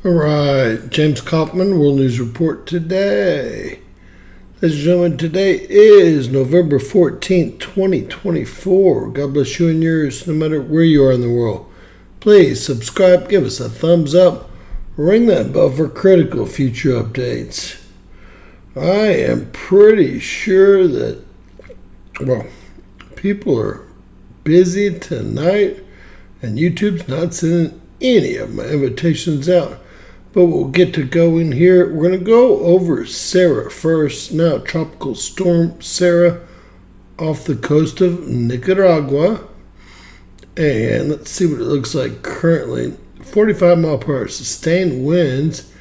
All right, James Kaufman, World News Report today. Ladies and gentlemen, today is November 14th, 2024. God bless you and yours, no matter where you are in the world. Please subscribe, give us a thumbs up, ring that bell for critical future updates. I am pretty sure that, people are busy tonight, and YouTube's not sending any of my invitations out. But we'll get to going here. We're going to go over Sarah first. Now, Tropical Storm Sarah off the coast of Nicaragua. And let's see what it looks like currently. 45 mile per hour sustained winds.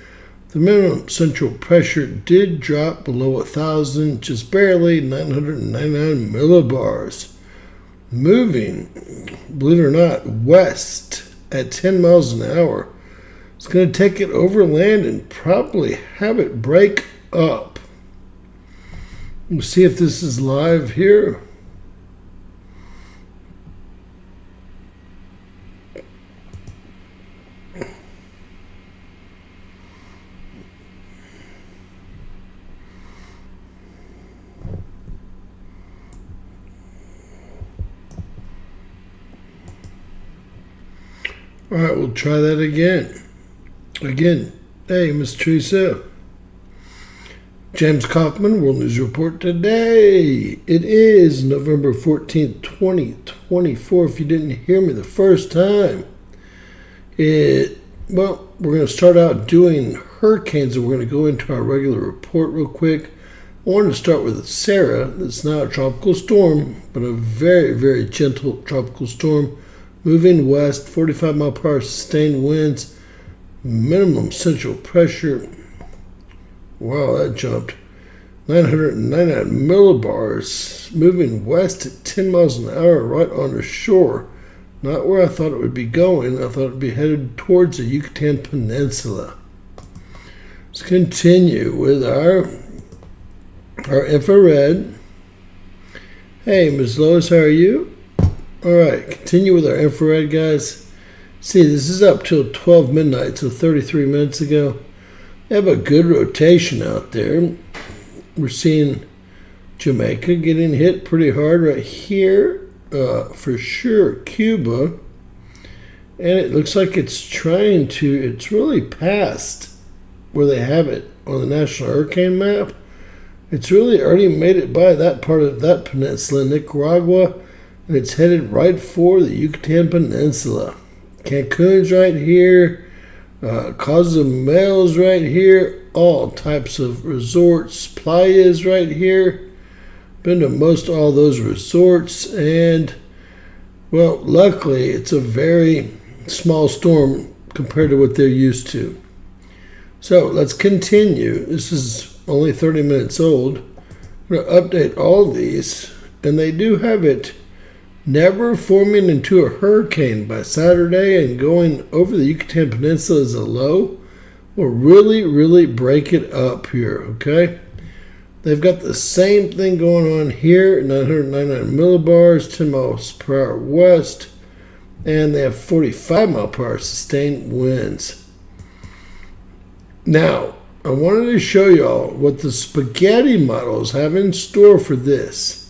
The minimum central pressure did drop below 1,000, just barely 999 millibars. Moving, believe it or not, west at 10 miles an hour. It's going to take it overland and probably have it break up. We'll see if this is live here. All right, we'll try that again. Hey, Miss Teresa. James Kaufman, World News Report today. It is November 14th, 2024. If you didn't hear me the first time, we're going to start out doing hurricanes, and we're going to go into our regular report real quick. I wanted to start with Sarah. That's now a tropical storm, but a very, very gentle tropical storm. Moving west, 45 mile per hour sustained winds. Minimum central pressure, wow, that jumped, 999 millibars, moving west at 10 miles an hour right on the shore. Not where I thought it would be going. I thought it would be headed towards the Yucatan Peninsula. Let's continue with our infrared. Hey, Ms. Lois, how are you? All right, continue with our infrared, guys. See, this is up till 12 midnight, so 33 minutes ago. They have a good rotation out there. We're seeing Jamaica getting hit pretty hard right here, for sure. Cuba. And it looks like it's really past where they have it on the National Hurricane Map. It's really already made it by that part of that peninsula, Nicaragua, and it's headed right for the Yucatan Peninsula. Cancun's right here, Cozumel's right here, all types of resorts, playas right here. Been to most all those resorts, and luckily it's a very small storm compared to what they're used to. So let's continue. This is only 30 minutes old. I'm going to update all these, and they do have it never forming into a hurricane by Saturday and going over the Yucatan Peninsula as a low will really, really break it up here, okay? They've got the same thing going on here, 999 millibars, 10 miles per hour west, and they have 45 mile per hour sustained winds. Now, I wanted to show y'all what the spaghetti models have in store for this.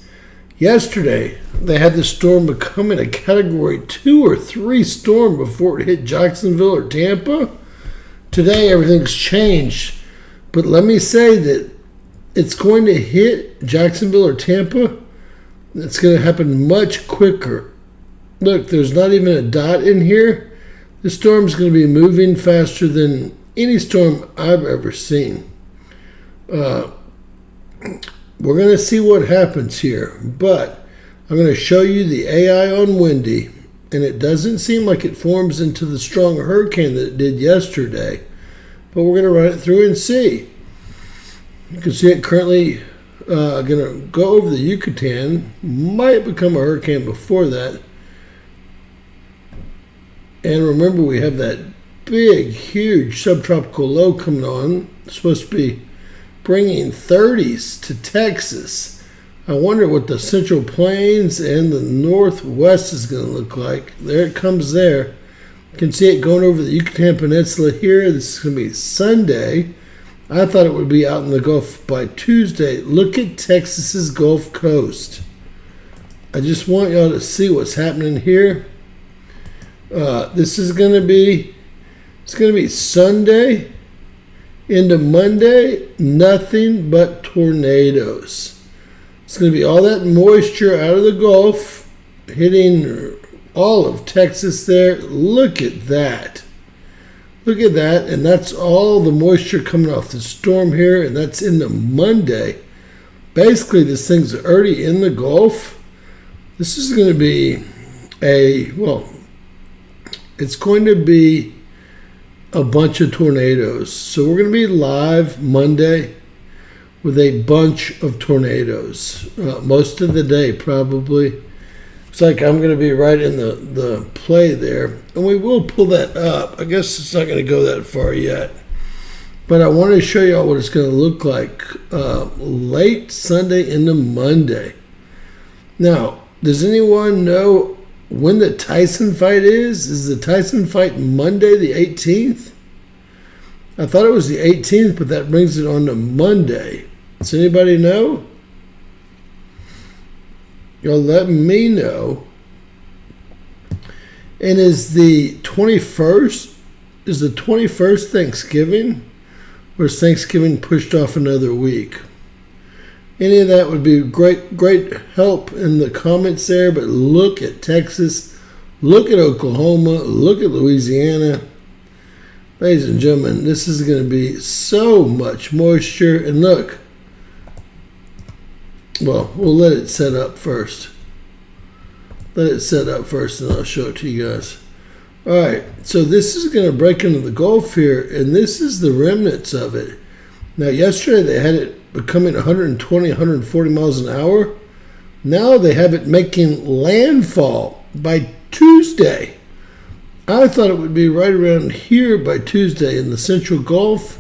Yesterday, they had the storm becoming a Category 2 or 3 storm before it hit Jacksonville or Tampa. Today, everything's changed. But let me say that it's going to hit Jacksonville or Tampa. It's going to happen much quicker. Look, there's not even a dot in here. The storm's going to be moving faster than any storm I've ever seen. We're going to see what happens here, but I'm going to show you the AI on windy, and it doesn't seem like it forms into the strong hurricane that it did yesterday, but we're going to run it through and see. You can see it currently going to go over the Yucatan, might become a hurricane before that, and remember we have that big, huge subtropical low coming on. It's supposed to be bringing 30s to Texas. I wonder what the Central Plains and the Northwest is going to look like. There it comes there. You can see it going over the Yucatan Peninsula here. This is going to be Sunday. I thought it would be out in the Gulf by Tuesday. Look at Texas's Gulf Coast. I just want y'all to see what's happening here. This is going to be, it's going to be Sunday into Monday, nothing but tornadoes. It's going to be all that moisture out of the Gulf hitting all of Texas there. Look at that. Look at that. And that's all the moisture coming off the storm here. And that's into Monday. Basically, this thing's already in the Gulf. This is going to be it's going to be a bunch of tornadoes. So we're going to be live Monday with a bunch of tornadoes. Most of the day, probably. Looks like I'm going to be right in the play there. And we will pull that up. I guess it's not going to go that far yet. But I want to show you all what it's going to look like late Sunday into Monday. Now, does anyone know when the Tyson fight is? Is the Tyson fight Monday the 18th? I thought it was the 18th, but that brings it on to Monday. Does anybody know? Y'all let me know. And is the 21st Thanksgiving? Or is Thanksgiving pushed off another week? Any of that would be great help in the comments there. But look at Texas. Look at Oklahoma. Look at Louisiana. Ladies and gentlemen, this is going to be so much moisture. And look. Well, we'll let it set up first. Let it set up first and I'll show it to you guys. All right. So this is going to break into the Gulf here. And this is the remnants of it. Now, yesterday they had it becoming 120, 140 miles an hour. Now they have it making landfall by Tuesday. I thought it would be right around here by Tuesday in the Central Gulf.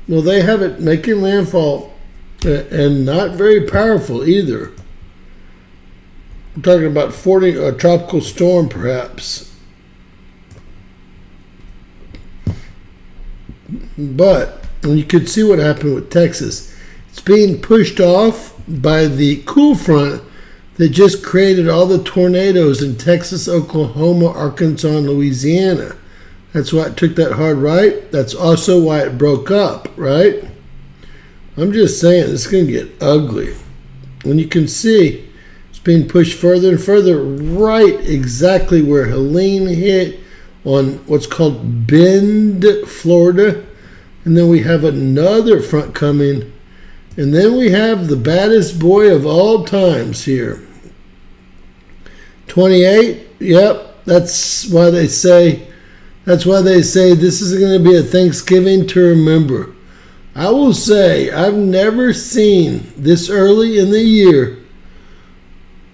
Well, they have it making landfall and not very powerful either. I'm talking about 40, a tropical storm perhaps. But you could see what happened with Texas. It's being pushed off by the cool front that just created all the tornadoes in Texas, Oklahoma, Arkansas, and Louisiana. That's why it took that hard right. That's also why it broke up, right? I'm just saying, it's going to get ugly. And you can see it's being pushed further and further right exactly where Helene hit on what's called Bend, Florida. And then we have another front coming. And then we have the baddest boy of all times here. 28, yep, that's why they say this is going to be a Thanksgiving to remember. I will say I've never seen this early in the year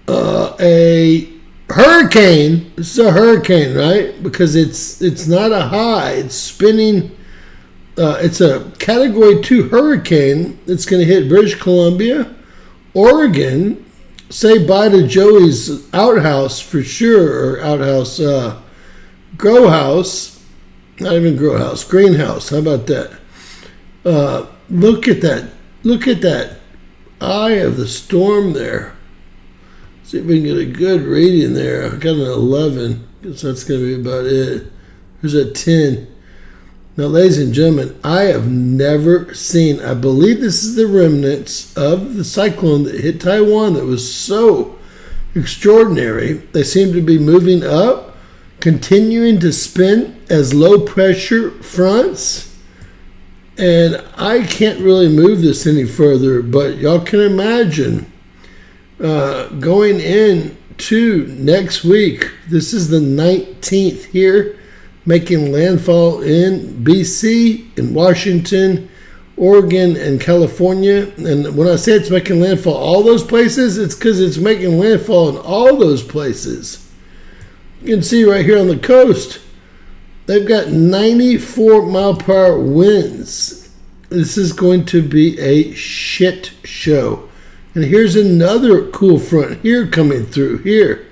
a hurricane. It's a hurricane, right? Because it's not a high. It's spinning. It's a Category 2 hurricane. It's going to hit British Columbia, Oregon. Say bye to Joey's outhouse for sure, or outhouse, grow house. Not even grow house, greenhouse. How about that? Look at that. Look at that eye of the storm there. See if we can get a good reading there. I got an 11. Guess that's going to be about it. There's a 10. Now, ladies and gentlemen, I have never seen, I believe this is the remnants of the cyclone that hit Taiwan that was so extraordinary. They seem to be moving up, continuing to spin as low pressure fronts. And I can't really move this any further, but y'all can imagine going into next week. This is the 19th here. Making landfall in BC, in Washington, Oregon, and California. And when I say it's making landfall all those places, it's because it's making landfall in all those places. You can see right here on the coast, they've got 94 mile per hour winds. This is going to be a shit show. And here's another cool front here coming through here.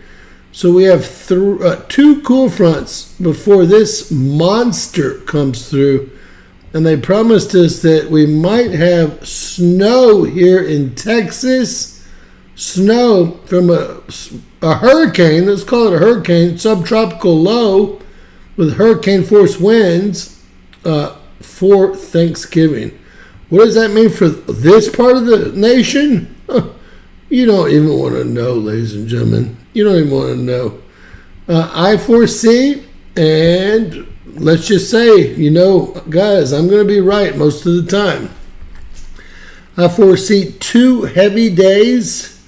So we have two cool fronts before this monster comes through. And they promised us that we might have snow here in Texas. Snow from a hurricane. Let's call it a hurricane. Subtropical low with hurricane force winds for Thanksgiving. What does that mean for this part of the nation? You don't even want to know, ladies and gentlemen. You don't even want to know. I foresee, and let's just say, guys, I'm going to be right most of the time. I foresee two heavy days.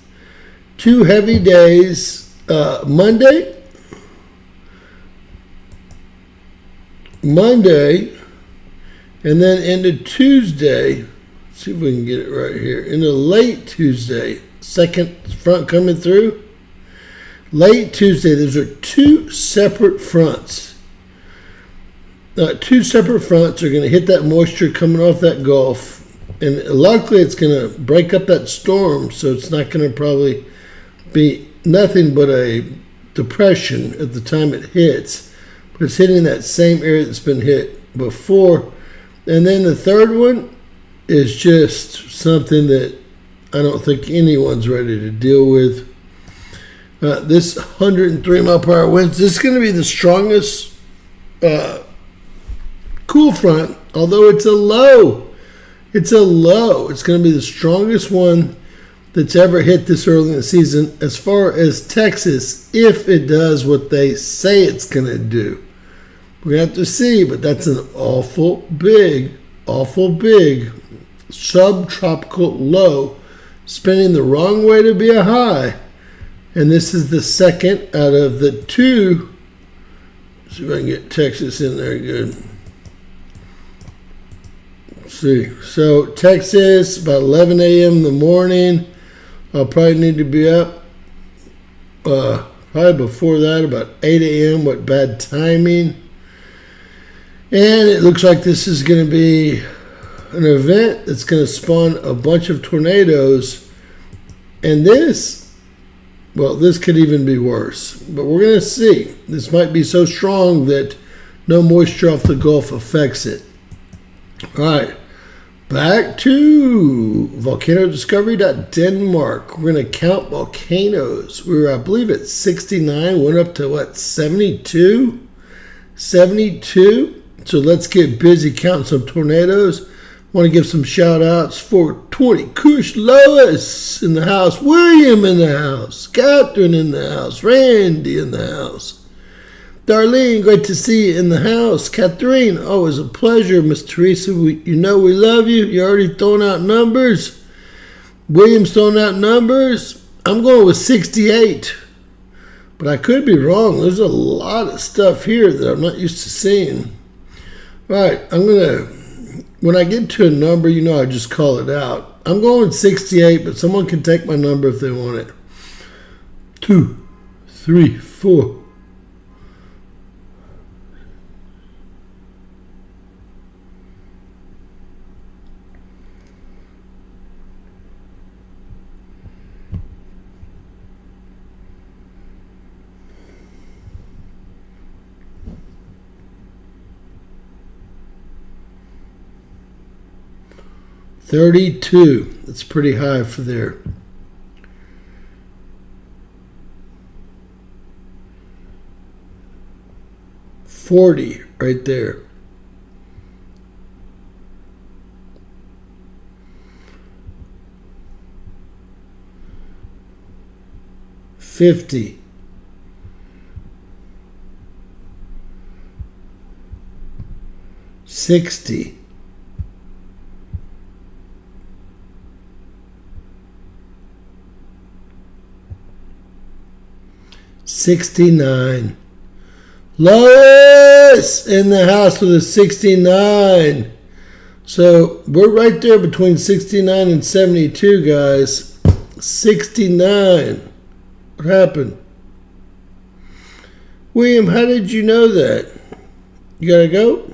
Monday, and then into Tuesday. Let's see if we can get it right here. Into late Tuesday, second front coming through. Late Tuesday, those are two separate fronts. Two separate fronts are going to hit that moisture coming off that Gulf. And luckily, it's going to break up that storm, so it's not going to probably be nothing but a depression at the time it hits. But it's hitting that same area that's been hit before. And then the third one is just something that I don't think anyone's ready to deal with. This 103 mile per hour winds, this is going to be the strongest cool front, although it's a low. It's going to be the strongest one that's ever hit this early in the season as far as Texas, if it does what they say it's going to do. We're going to have to see, but that's an awful big subtropical low spinning the wrong way to be a high. And this is the second out of the two. Let's see if I can get Texas in there good. Let's see. So Texas, about 11 a.m. in the morning. I'll probably need to be up probably before that, about 8 a.m. What bad timing. And it looks like this is going to be an event that's going to spawn a bunch of tornadoes. And this could even be worse. But we're going to see. This might be so strong that no moisture off the Gulf affects it. All right. Back to volcanodiscovery.denmark. We're going to count volcanoes. We were, I believe, at 69. Went up to, 72? 72. So let's get busy counting some tornadoes. Want to give some shout outs for 20. Kush Lois in the house. William in the house. Catherine in the house. Randy in the house. Darlene, great to see you in the house. Catherine, always a pleasure. Miss Teresa, we love you. You're already throwing out numbers. William's throwing out numbers. I'm going with 68. But I could be wrong. There's a lot of stuff here that I'm not used to seeing. All right, when I get to a number, I just call it out. I'm going 68, but someone can take my number if they want it. 2, 3, 4. 32. That's pretty high for there. 40 right there. 50. 60. 69. Lois in the house with a 69. So we're right there between 69 and 72, guys. 69. What happened? William, how did you know that? You gotta go?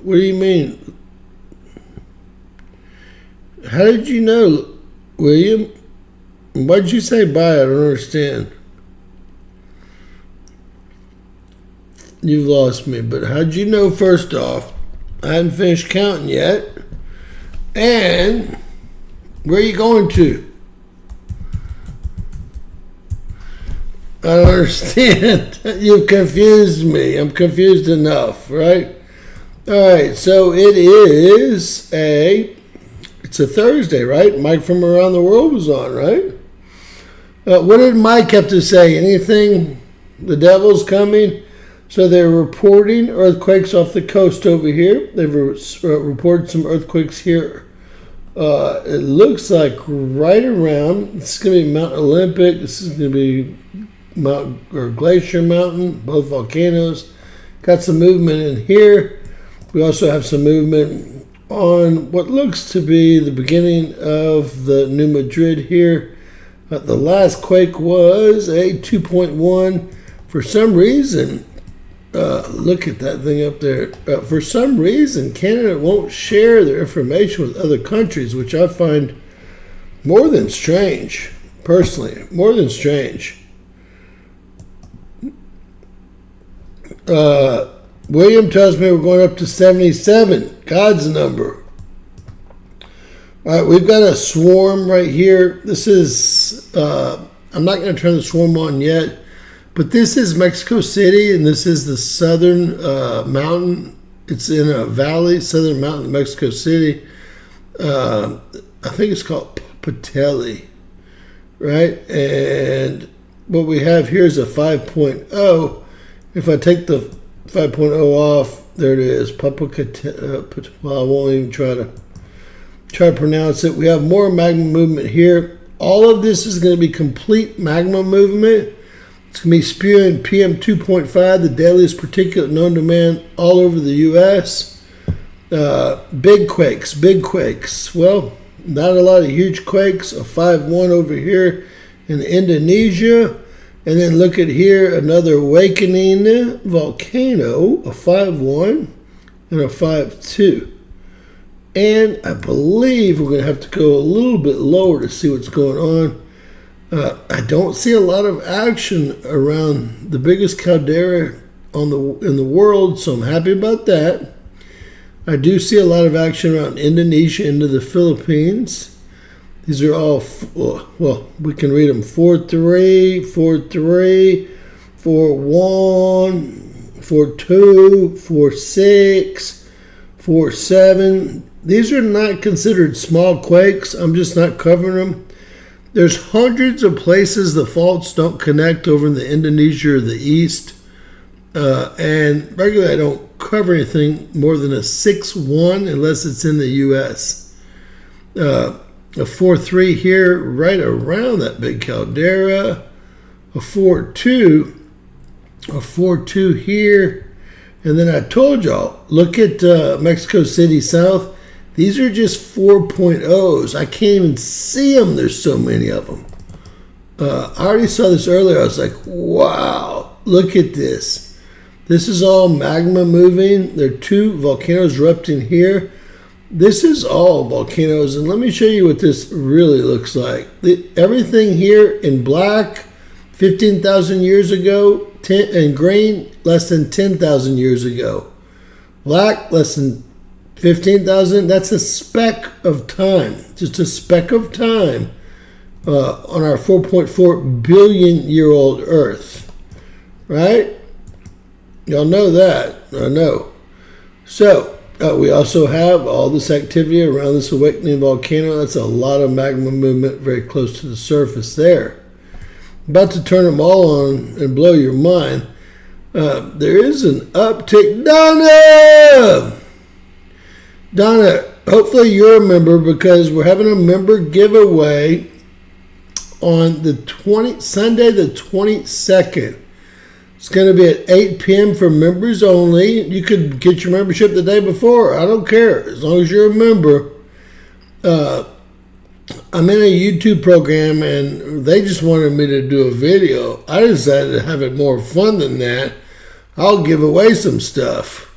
What do you mean? How did you know, William? Why'd you say bye? I don't understand. You've lost me, but how'd you know, first off, I hadn't finished counting yet? And where are you going to? I don't understand. You've confused me. I'm confused enough, right? All right, so it's a Thursday, right? Mike from Around the World was on, right? What did Mike have to say? Anything? The devil's coming? So they're reporting earthquakes off the coast over here. They've reported some earthquakes here. It looks like right around, this is going to be Mount Olympic. This is going to be Glacier Mountain, both volcanoes. Got some movement in here. We also have some movement on what looks to be the beginning of the New Madrid here. The last quake was a 2.1. For some reason, look at that thing up there. For some reason, Canada won't share their information with other countries, which I find more than strange, personally. More than strange. William tells me we're going up to 77. God's number. All right, we've got a swarm right here. This is, I'm not going to turn the swarm on yet, but this is Mexico City, and this is the southern mountain. It's in a valley, southern mountain of Mexico City. I think it's called Patelli, right? And what we have here is a 5.0. If I take the 5.0 off, there it is. Well, I won't even try to pronounce it. We have more magma movement here. All of this is going to be complete magma movement. It's going to be spewing PM 2.5, the deadliest particulate known to man, all over the U.S. Big quakes. Well, not a lot of huge quakes. A 5.1 over here in Indonesia. And then look at here, another awakening volcano, a 5.1 and a 5.2. And I believe we're going to have to go a little bit lower to see what's going on. I don't see a lot of action around the biggest caldera in the world, so I'm happy about that. I do see a lot of action around Indonesia into the Philippines. These are all, well, we can read them. 4.3, 4.3, 4.1, 4.2, 4.6, 4.7. These are not considered small quakes. I'm just not covering them. There's hundreds of places the faults don't connect over in the Indonesia or the east. And regularly I don't cover anything more than a 6.1 unless it's in the U.S. A 4.3 here, right around that big caldera. A 4.2, a 4.2 here. And then I told y'all, look at Mexico City South. These are just 4.0s. I can't even see them. There's so many of them. I already saw this earlier. I was like, wow, look at this. This is all magma moving. There are two volcanoes erupting here. This is all volcanoes, and let me show you what this really looks like. Everything here in black, 15,000 years ago, and green, less than 10,000 years ago. Black, less than 15,000. That's a speck of time, just a speck of time on our 4.4 billion year old Earth, right? Y'all know that. I know. So, we also have all this activity around this awakening volcano. That's a lot of magma movement very close to the surface there. About to turn them all on and blow your mind. There is an uptick. Donna, hopefully you're a member because we're having a member giveaway on the Sunday the 22nd. It's going to be at 8 p.m. for members only. You could get your membership the day before. I don't care. As long as you're a member. I'm in a YouTube program, and they just wanted me to do a video. I decided to have it more fun than that. I'll give away some stuff.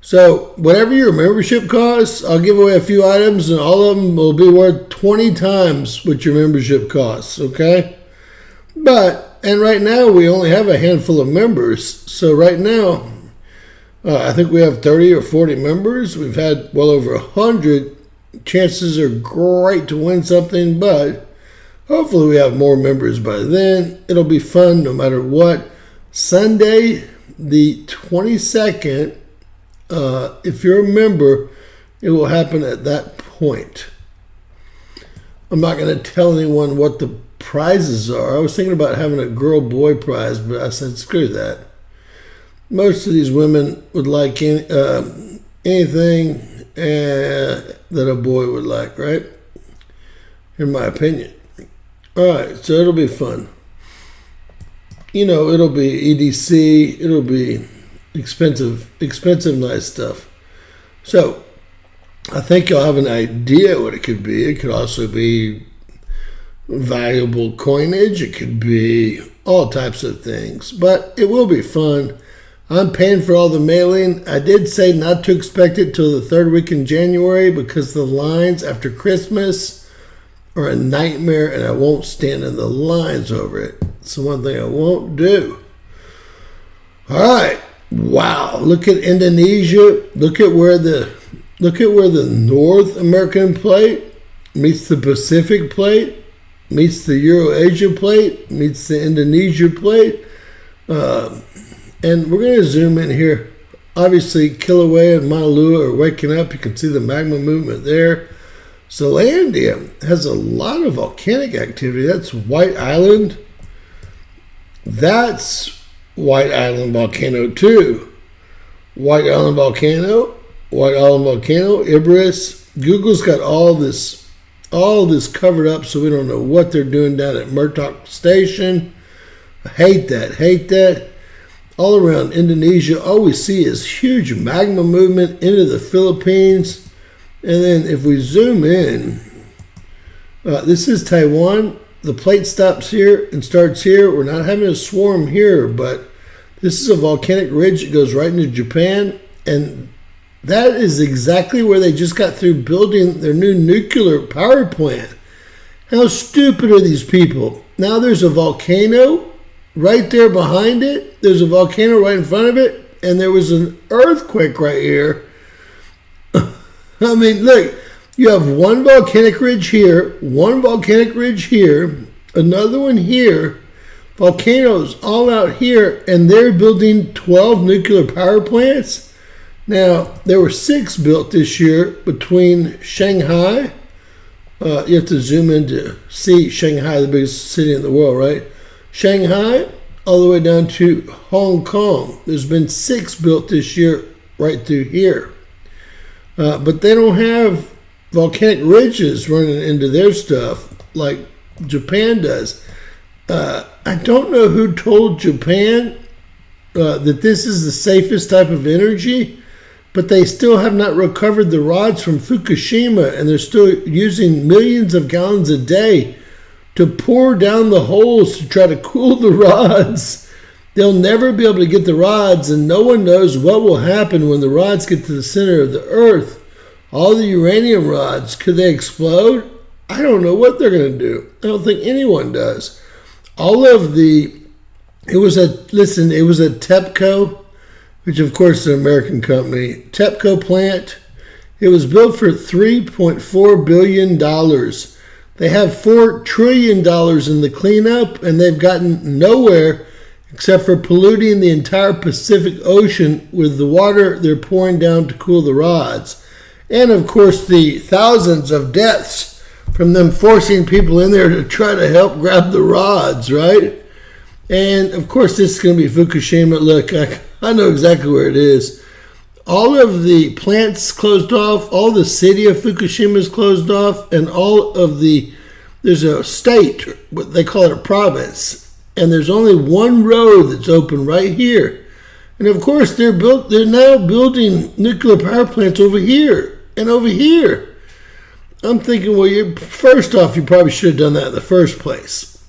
So whatever your membership costs, I'll give away a few items, and all of them will be worth 20 times what your membership costs, okay? And right now we only have a handful of members. So right now, I think we have 30 or 40 members. We've had well over 100. Chances are great to win something, but hopefully we have more members by then. It'll be fun no matter what. Sunday, the 22nd, if you're a member, it will happen at that point. I'm not going to tell anyone what the prizes are. I was thinking about having a girl-boy prize, but I said, screw that. Most of these women would like anything that a boy would like, right? In my opinion. All right, so it'll be fun. It'll be EDC. It'll be expensive, nice stuff. So I think you'll have an idea what it could be. It could also be valuable coinage. It could be all types of things, but it will be fun. I'm paying for all the mailing. I did say not to expect it till the third week in January because the lines after Christmas are a nightmare, and I won't stand in the lines over it. It's the one thing I won't do. All right. Wow. Look at Indonesia. Look at where the North American plate meets the Pacific plate, meets the Euro-Asia plate, meets the Indonesia plate. And we're going to zoom in here. Obviously, Kilauea and Mauna Loa are waking up. You can see the magma movement there. Zealandia has a lot of volcanic activity. That's White Island. That's White Island Volcano too. White Island Volcano, Ibris. Google's got all this covered up, so we don't know what they're doing down at Murtok Station. I hate that. All around Indonesia, all we see is huge magma movement into the Philippines. And then if we zoom in, this is Taiwan. The plate stops here and starts here. We're not having a swarm here, but this is a volcanic ridge that goes right into Japan. And that is exactly where they just got through building their new nuclear power plant. How stupid are these people? Now there's a volcano right there behind it. There's a volcano right in front of it, and there was an earthquake right here. I mean, look, you have one volcanic ridge here, another one here, volcanoes all out here, and they're building 12 nuclear power plants. Now, there were 6 built this year between Shanghai. You have to zoom in to see Shanghai, the biggest city in the world, right? Shanghai, all the way down to Hong Kong. There's been 6 built this year right through here. But they don't have volcanic ridges running into their stuff like Japan does. I don't know who told Japan that this is the safest type of energy, but they still have not recovered the rods from Fukushima, and they're still using millions of gallons a day to pour down the holes to try to cool the rods. They'll never be able to get the rods, and no one knows what will happen when the rods get to the center of the earth. All the uranium rods, could they explode? I don't know what they're going to do. I don't think anyone does. It was a TEPCO, which of course is an American company. TEPCO plant. It was built for $3.4 billion. They have $4 trillion in the cleanup, and they've gotten nowhere except for polluting the entire Pacific Ocean with the water they're pouring down to cool the rods. And of course the thousands of deaths from them forcing people in there to try to help grab the rods, right? And of course this is going to be Fukushima. Look, I know exactly where it is. All of the plants closed off, all the city of Fukushima is closed off, and there's a state, what they call it a province, and there's only one road that's open right here. And of course they're now building nuclear power plants over here and over here. I'm thinking, well, first off, you probably should have done that in the first place.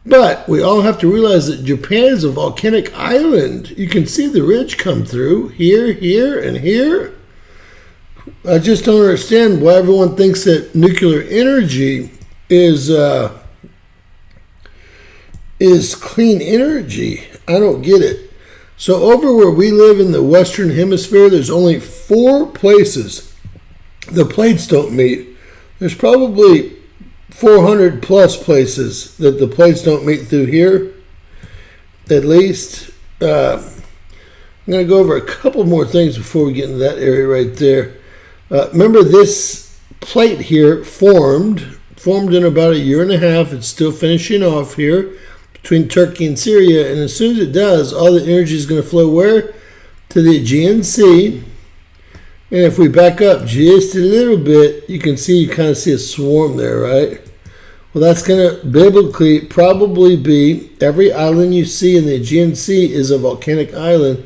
But we all have to realize that Japan is a volcanic island. You can see the ridge come through here, here, and here. I just don't understand why everyone thinks that nuclear energy is clean energy. I don't get it. So over where we live in the Western Hemisphere, there's only 4 places the plates don't meet. There's probably 400 plus places that the plates don't meet through here, at least. I'm going to go over a couple more things before we get into that area right there. Remember, this plate here formed in about 1.5 years. It's still finishing off here between Turkey and Syria, and as soon as it does, all the energy is going to flow where? To the Aegean Sea. And if we back up just a little bit, you can see, you kind of see a swarm there, right? Well, that's going to biblically probably be every island you see in the Aegean Sea is a volcanic island.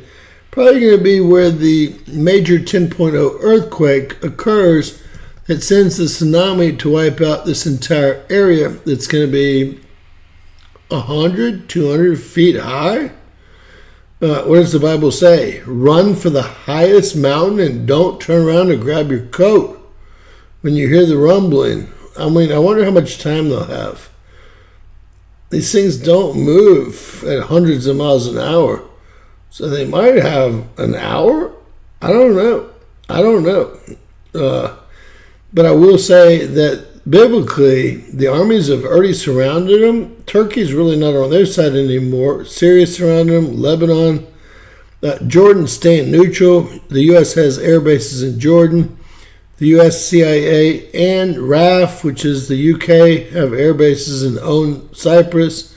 Probably going to be where the major 10.0 earthquake occurs that sends the tsunami to wipe out this entire area that's going to be 100, 200 feet high. What does the Bible say? Run for the highest mountain and don't turn around and grab your coat when you hear the rumbling. I mean, I wonder how much time they'll have. These things don't move at hundreds of miles an hour. So they might have an hour? I don't know. But I will say that biblically, the armies have already surrounded them. Turkey's really not on their side anymore. Syria surrounded them. Lebanon. Jordan's staying neutral. The U.S. has air bases in Jordan. The U.S. CIA and RAF, which is the UK, have air bases in Cyprus.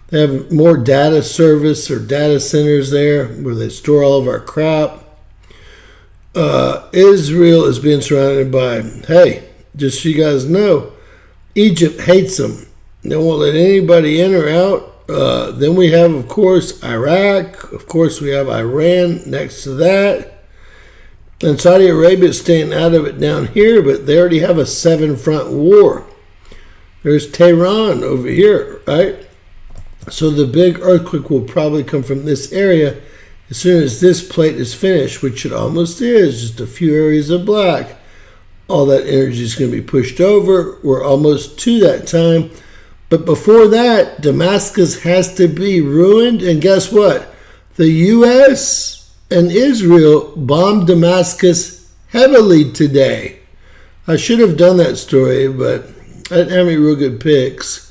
They have more data service or data centers there where they store all of our crap. Israel is being surrounded by, hey, just so you guys know, Egypt hates them. They won't let anybody in or out. Then we have, of course, Iraq. Of course, we have Iran next to that. And Saudi Arabia is staying out of it down here, but they already have a 7-front war. There's Tehran over here, right? So the big earthquake will probably come from this area as soon as this plate is finished, which it almost is, just a few areas of black. All that energy is going to be pushed over. We're almost to that time. But before that, Damascus has to be ruined. And guess what? The U.S. and Israel bombed Damascus heavily today. I should have done that story, but I didn't have any real good pics.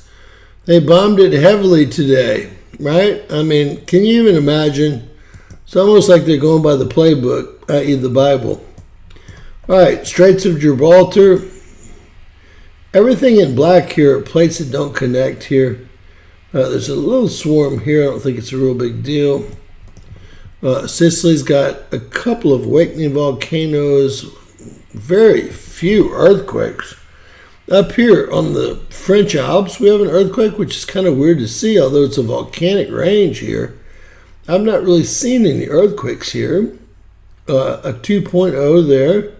They bombed it heavily today, right? I mean, can you even imagine? It's almost like they're going by the playbook, i.e. the Bible. All right, Straits of Gibraltar. Everything in black here are plates that don't connect here. There's a little swarm here. I don't think it's a real big deal. Sicily's got a couple of awakening volcanoes, very few earthquakes. Up here on the French Alps, we have an earthquake, which is kind of weird to see, although it's a volcanic range here. I've not really seen any earthquakes here. A 2.0 there.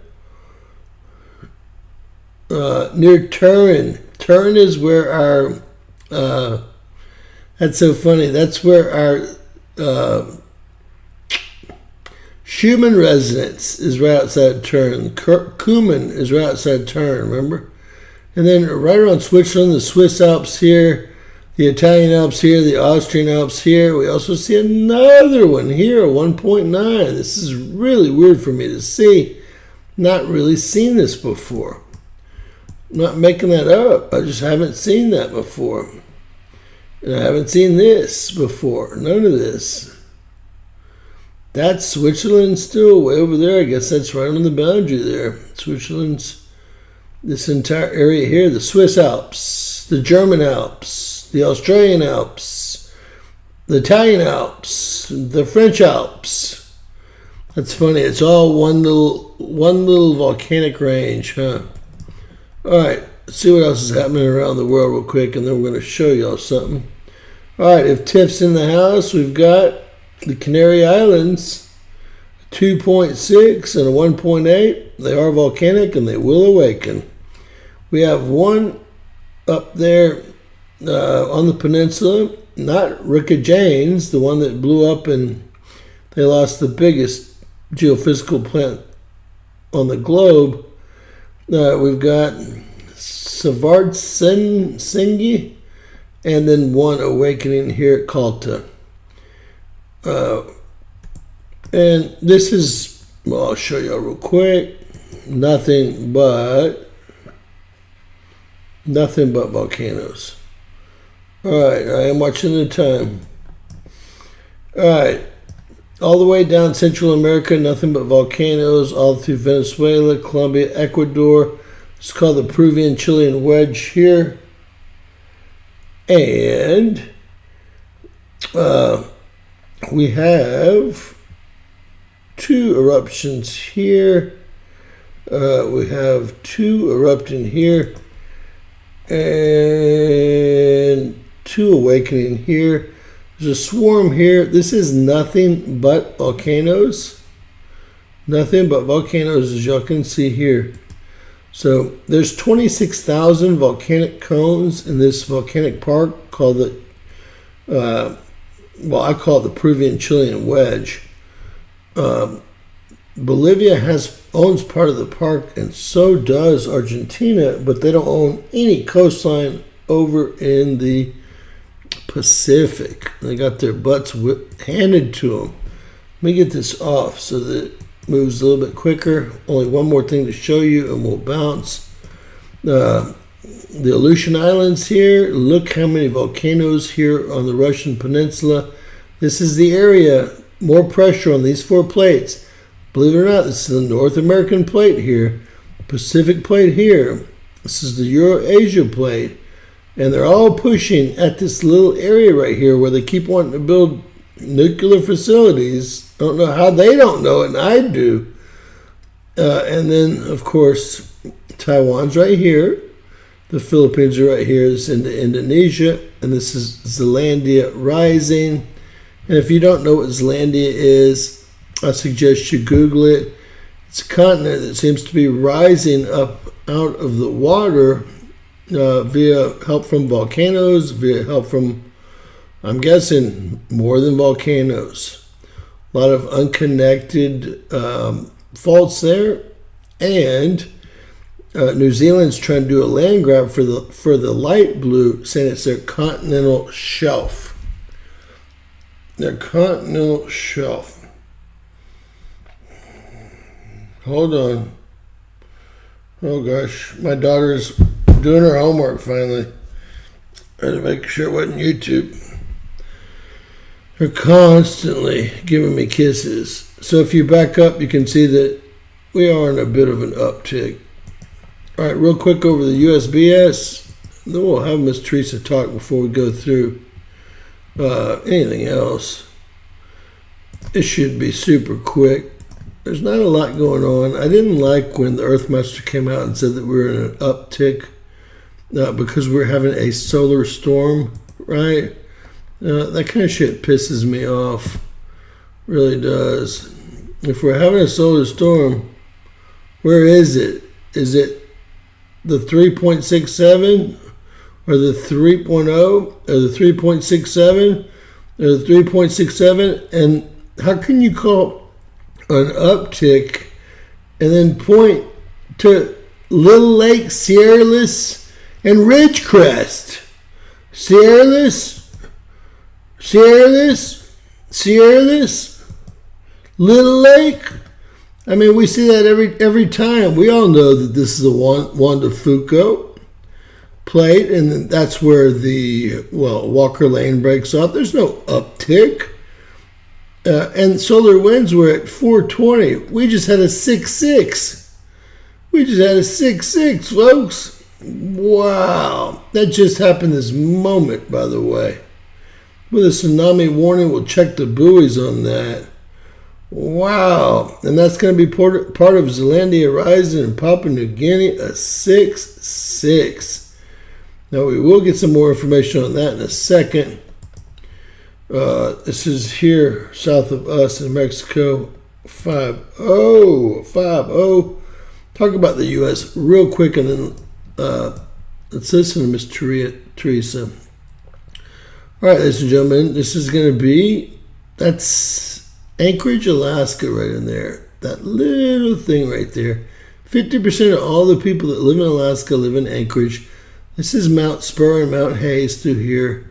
Near Turin. Turin is where our, that's so funny, that's where our Schumann residence is right outside Turin. Cumin is right outside Turin, remember? And then right around Switzerland, the Swiss Alps here, the Italian Alps here, the Austrian Alps here. We also see another one here, 1.9. This is really weird for me to see. Not really seen this before. I'm not making that up. I just haven't seen that before. And I haven't seen this before. None of this. That's Switzerland still way over there. I guess that's right on the boundary there. Switzerland's this entire area here. The Swiss Alps, the German Alps, the Australian Alps, the Italian Alps, the French Alps. That's funny. It's all one little volcanic range, huh? All right. Let's see what else is happening around the world real quick, and then we're going to show y'all something. All right. If Tiff's in the house, we've got the Canary Islands, 2.6 and a 1.8. They are volcanic and they will awaken. We have one up there on the peninsula. Not Ricka Janes, the one that blew up and they lost the biggest geophysical plant on the globe. We've got Savartsengi and then one awakening here at Kalta. And this is, well, I'll show you real quick. Nothing but volcanoes. Alright, I am watching the time. Alright, all the way down Central America, nothing but volcanoes, all through Venezuela, Colombia, Ecuador. It's called the Peruvian-Chilean wedge here. And we have two eruptions here. We have two erupting here. And two awakening here. There's a swarm here. This is nothing but volcanoes. Nothing but volcanoes, as y'all can see here. So there's 26,000 volcanic cones in this volcanic park called the, I call it the Peruvian-Chilean wedge. Bolivia owns part of the park, and so does Argentina, but they don't own any coastline over in the Pacific. They got their butts handed to them. Let me get this off so that it moves a little bit quicker. Only one more thing to show you and we'll bounce. The Aleutian Islands here. Look how many volcanoes here on the Russian peninsula. This is the area. More pressure on these four plates. Believe it or not, this is the North American plate here. Pacific plate here. This is the Eurasia plate. And they're all pushing at this little area right here where they keep wanting to build nuclear facilities. I don't know how they don't know it, and I do. And then, of course, Taiwan's right here. The Philippines are right here. This is into Indonesia. And this is Zealandia rising. And if you don't know what Zealandia is, I suggest you Google it. It's a continent that seems to be rising up out of the water via help from volcanoes, via help from, I'm guessing, more than volcanoes. A lot of unconnected faults there. And New Zealand's trying to do a land grab for the light blue, saying it's their continental shelf. Their continental shelf. Hold on. Oh gosh, my daughter's doing her homework finally. I had to make sure it wasn't YouTube. They're constantly giving me kisses. So if you back up, you can see that we are in a bit of an uptick. All right, real quick over the USBS. Then we'll have Miss Teresa talk before we go through anything else. It should be super quick. There's not a lot going on. I didn't like when the Earthmaster came out and said that we were in an uptick because we're having a solar storm, right? That kind of shit pisses me off. Really does. If we're having a solar storm, where is it? Is it the 3.67 or the 3.0 or the 3.67 or the 3.67? And how can you call an uptick and then point to Little Lake, Sierraless, and Ridgecrest? Sierraless, Little Lake. I mean, we see that every time. We all know that this is the Juan de Fuco plate, and that's where the Walker Lane breaks off. There's no uptick. And solar winds were at 420. We just had a 6.6. We just had a 6.6, folks. Wow. That just happened this moment, by the way. With a tsunami warning, we'll check the buoys on that. Wow. And that's going to be part of Zealandia rising in Papua New Guinea, a 6.6. Now, we will get some more information on that in a second. This is here south of us in Mexico, 5-0. Talk about the U.S. real quick, and then let's listen to Miss Teresa. All right, ladies and gentlemen, this is going to be, that's Anchorage, Alaska right in there. That little thing right there. 50% of all the people that live in Alaska live in Anchorage. This is Mount Spur and Mount Hayes through here,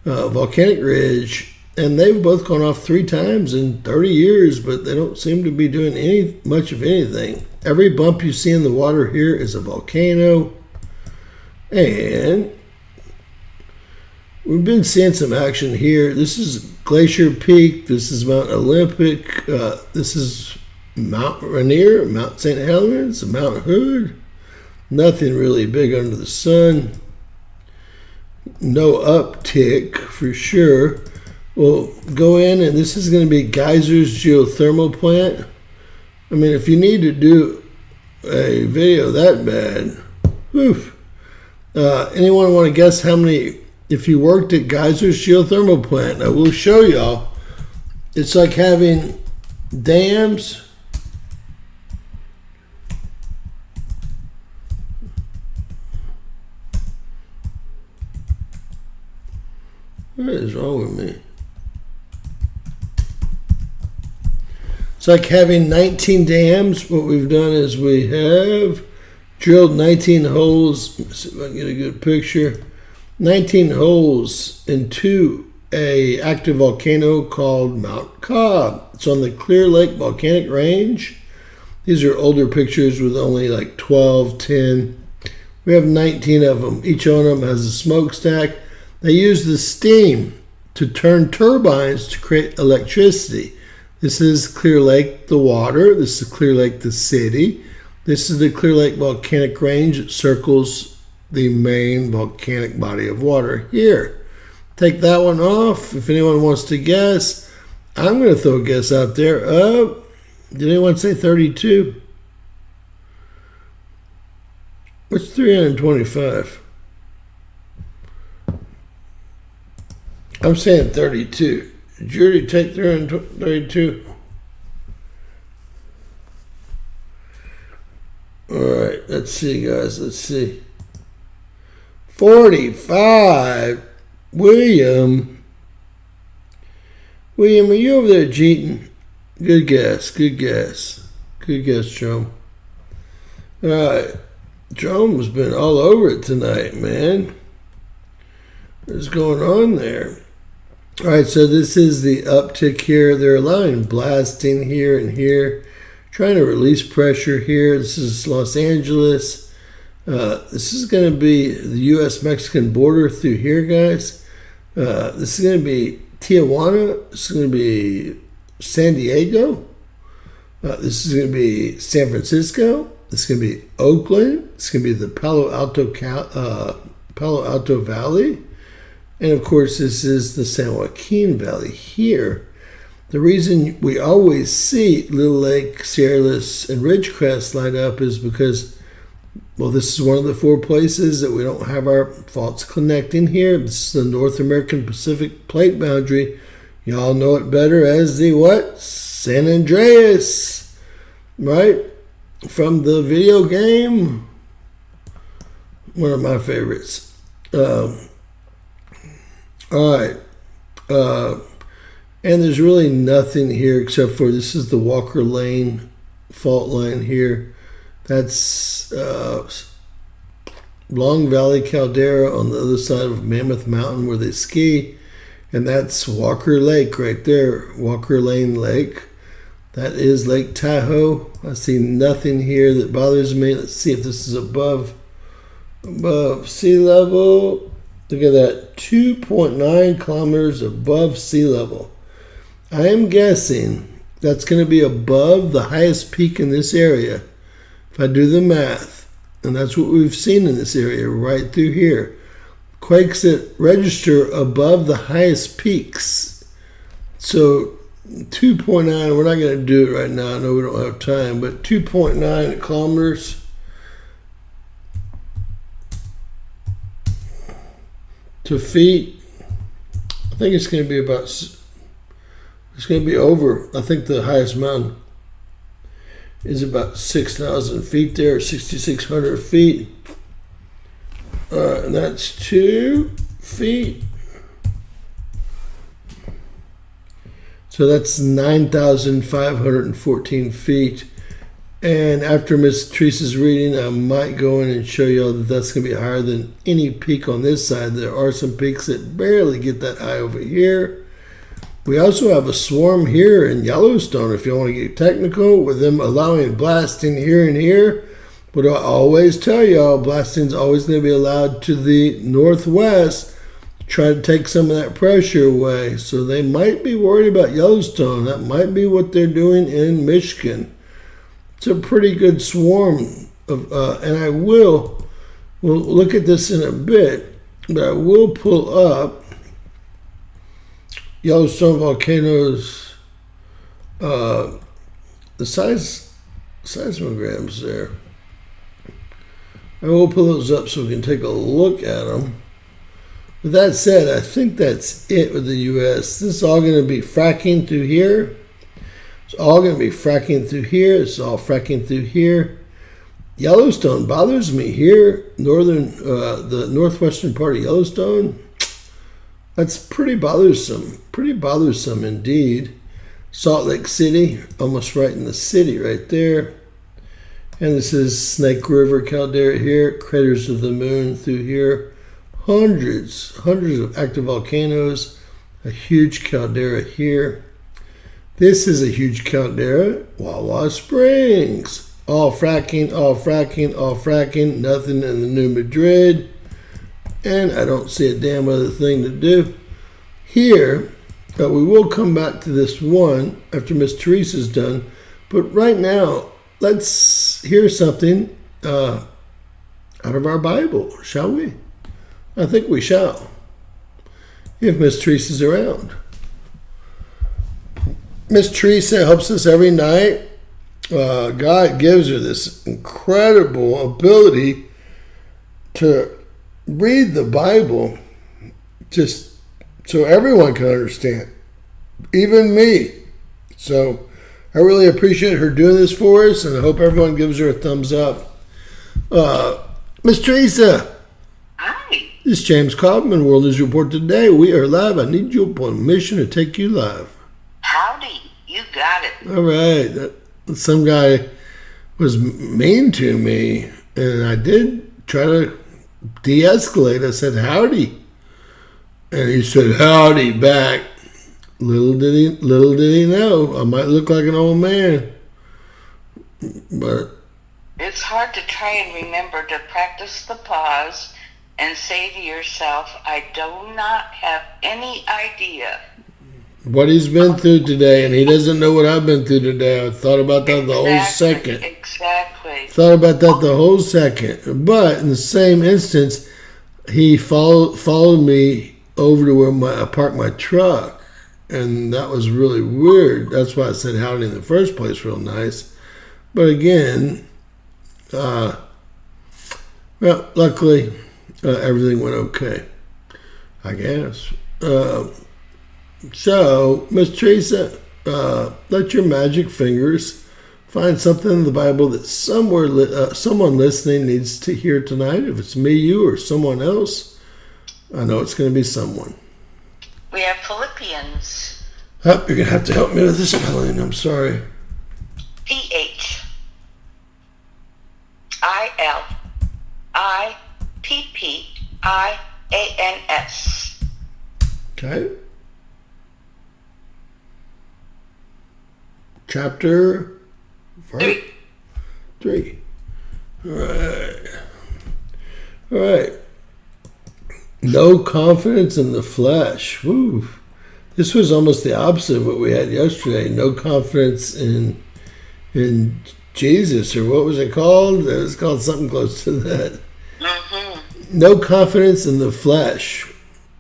Volcanic Ridge. And they've both gone off 3 times in 30 years, but they don't seem to be doing much of anything. Every bump you see in the water here is a volcano. And we've been seeing some action here. This is Glacier Peak. This is Mount Olympic. This is Mount Rainier, Mount St. Helens, Mount Hood. Nothing really big under the sun. No uptick for sure. We'll go in, and this is going to be Geysers Geothermal Plant. I mean, if you need to do a video that bad, whew. Anyone want to guess how many, if you worked at Geysers Geothermal Plant, I will show y'all. It's like having dams. What is wrong with me? It's like having 19 dams. What we've done is we have drilled 19 holes. Let's see if I can get a good picture. 19 holes into a active volcano called Mount Cobb. It's on the Clear Lake Volcanic Range. These are older pictures with only like 12, 10. We have 19 of them. Each one of them has a smokestack. They use the steam to turn turbines to create electricity. This is Clear Lake, the water. This is Clear Lake, the city. This is the Clear Lake Volcanic Range. It circles the main volcanic body of water here. Take that one off. If anyone wants to guess, I'm going to throw a guess out there. Did anyone say 32? What's 325? I'm saying 32. Did you already take 332? All right, let's see, guys. Let's see. 45. William, are you over there cheating? Good guess. Good guess, Joe. All right. Joe's been all over it tonight, man. What's going on there? All right, so this is the uptick here. They're allowing blasting here and here, trying to release pressure here. This is Los Angeles. This is going to be the U.S.-Mexican border through here, guys. This is going to be Tijuana. This is going to be San Diego. This is going to be San Francisco. This is going to be Oakland. This is going to be the Palo Alto Valley. And of course, this is the San Joaquin Valley here. The reason we always see Little Lake, Sierras, and Ridgecrest light up is because, well, this is one of the 4 places that we don't have our faults connecting here. This is the North American Pacific Plate boundary. Y'all know it better as the what? San Andreas, right? From the video game. One of my favorites. All right. And there's really nothing here except for this is the Walker Lane fault line here. That's Long Valley Caldera on the other side of Mammoth Mountain where they ski. And that's Walker Lake right there, Walker Lane Lake. That is Lake Tahoe. I see nothing here that bothers me. Let's see if this is above sea level. Look at that, 2.9 kilometers above sea level. I am guessing that's going to be above the highest peak in this area. If I do the math, and that's what we've seen in this area right through here. Quakes that register above the highest peaks. So 2.9, we're not going to do it right now. I know we don't have time, but 2.9 kilometers. To feet, I think it's going to be about, it's going to be over, I think the highest mountain is about 6,000 feet there, 6,600 feet. And that's 2 feet. So that's 9,514 feet. And after Miss Teresa's reading, I might go in and show y'all that that's going to be higher than any peak on this side. There are some peaks that barely get that high over here. We also have a swarm here in Yellowstone, if you want to get technical, with them allowing blasting here and here. But I always tell y'all, blasting's always going to be allowed to the northwest. Try to take some of that pressure away. So they might be worried about Yellowstone. That might be what they're doing in Michigan. It's a pretty good swarm of, and I we'll look at this in a bit, but I will pull up Yellowstone volcanoes, the seismograms there. I will pull those up so we can take a look at them. With that said, I think that's it with the U.S. This is all going to be fracking through here. It's all going to be fracking through here. It's all fracking through here. Yellowstone bothers me here. The northwestern part of Yellowstone. That's pretty bothersome. Pretty bothersome indeed. Salt Lake City, almost right in the city right there. And this is Snake River caldera here. Craters of the moon through here. Hundreds of active volcanoes. A huge caldera here. This is a huge caldera, Wawa Springs. All fracking, all fracking, all fracking. Nothing in the New Madrid. And I don't see a damn other thing to do. Here, we will come back to this one after Miss Teresa's done. But right now, let's hear something out of our Bible, shall we? I think we shall. If Miss Teresa's around. Miss Teresa helps us every night. God gives her this incredible ability to read the Bible just so everyone can understand, even me. So I really appreciate her doing this for us, and I hope everyone gives her a thumbs up. Miss Teresa. Hi. This is James Kaufman, World News Report today. We are live. I need your permission to take you live. Howdy. You got it. All right. Some guy was mean to me, and I did try to de-escalate. I said, howdy. And he said, howdy back. Little did he know, I might look like an old man. But it's hard to try and remember to practice the pause and say to yourself, I do not have any idea what he's been through today, and he doesn't know what I've been through today. I thought about that the whole second. Exactly. Thought about that the whole second. But in the same instance, he followed me over to where I parked my truck, and that was really weird. That's why I said howdy in the first place, real nice. But again, well, luckily, everything went okay, I guess. So, Miss Teresa, let your magic fingers find something in the Bible that someone listening needs to hear tonight. If it's me, you, or someone else, I know it's going to be someone. We have Philippians. Oh, you're going to have to help me with the spelling. I'm sorry. Philippians. Okay. Chapter 3. All right. No confidence in the flesh. Woo. This was almost the opposite of what we had yesterday. No confidence in Jesus, or what was it called? It was called something close to that. Mm-hmm. No confidence in the flesh.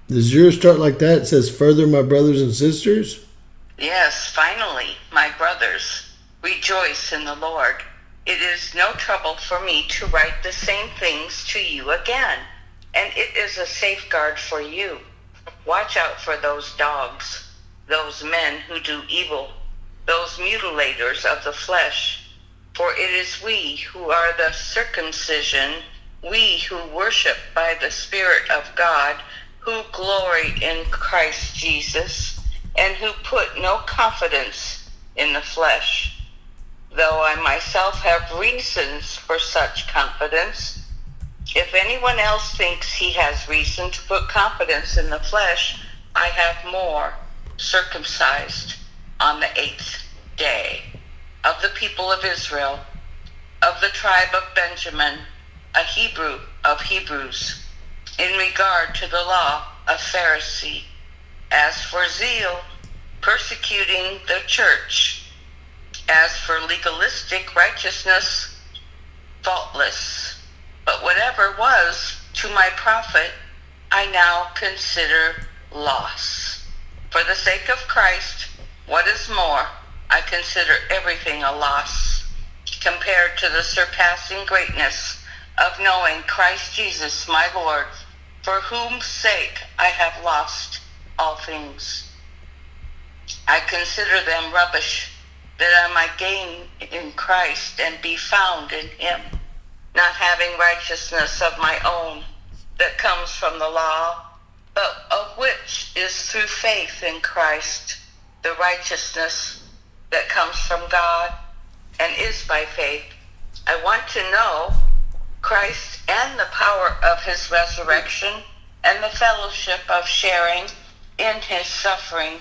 Does yours start like that? It says, further, my brothers and sisters? Yes, finally, my brothers, rejoice in the Lord. It is no trouble for me to write the same things to you again, and it is a safeguard for you. Watch out for those dogs, those men who do evil, those mutilators of the flesh. For it is we who are the circumcision, we who worship by the Spirit of God, who glory in Christ Jesus, and who put no confidence in the flesh, though I myself have reasons for such confidence. If anyone else thinks he has reason to put confidence in the flesh, I have more, circumcised on the 8th day, of the people of Israel, of the tribe of Benjamin, a Hebrew of Hebrews, in regard to the law, a Pharisee, as for zeal, persecuting the church, as for legalistic righteousness, faultless. But whatever was to my profit, I now consider loss. For the sake of Christ, what is more, I consider everything a loss, compared to the surpassing greatness of knowing Christ Jesus my Lord, for whose sake I have lost all things. I consider them rubbish, that I might gain in Christ and be found in him, not having righteousness of my own that comes from the law, but of which is through faith in Christ, the righteousness that comes from God and is by faith. I want to know Christ and the power of his resurrection and the fellowship of sharing in his suffering,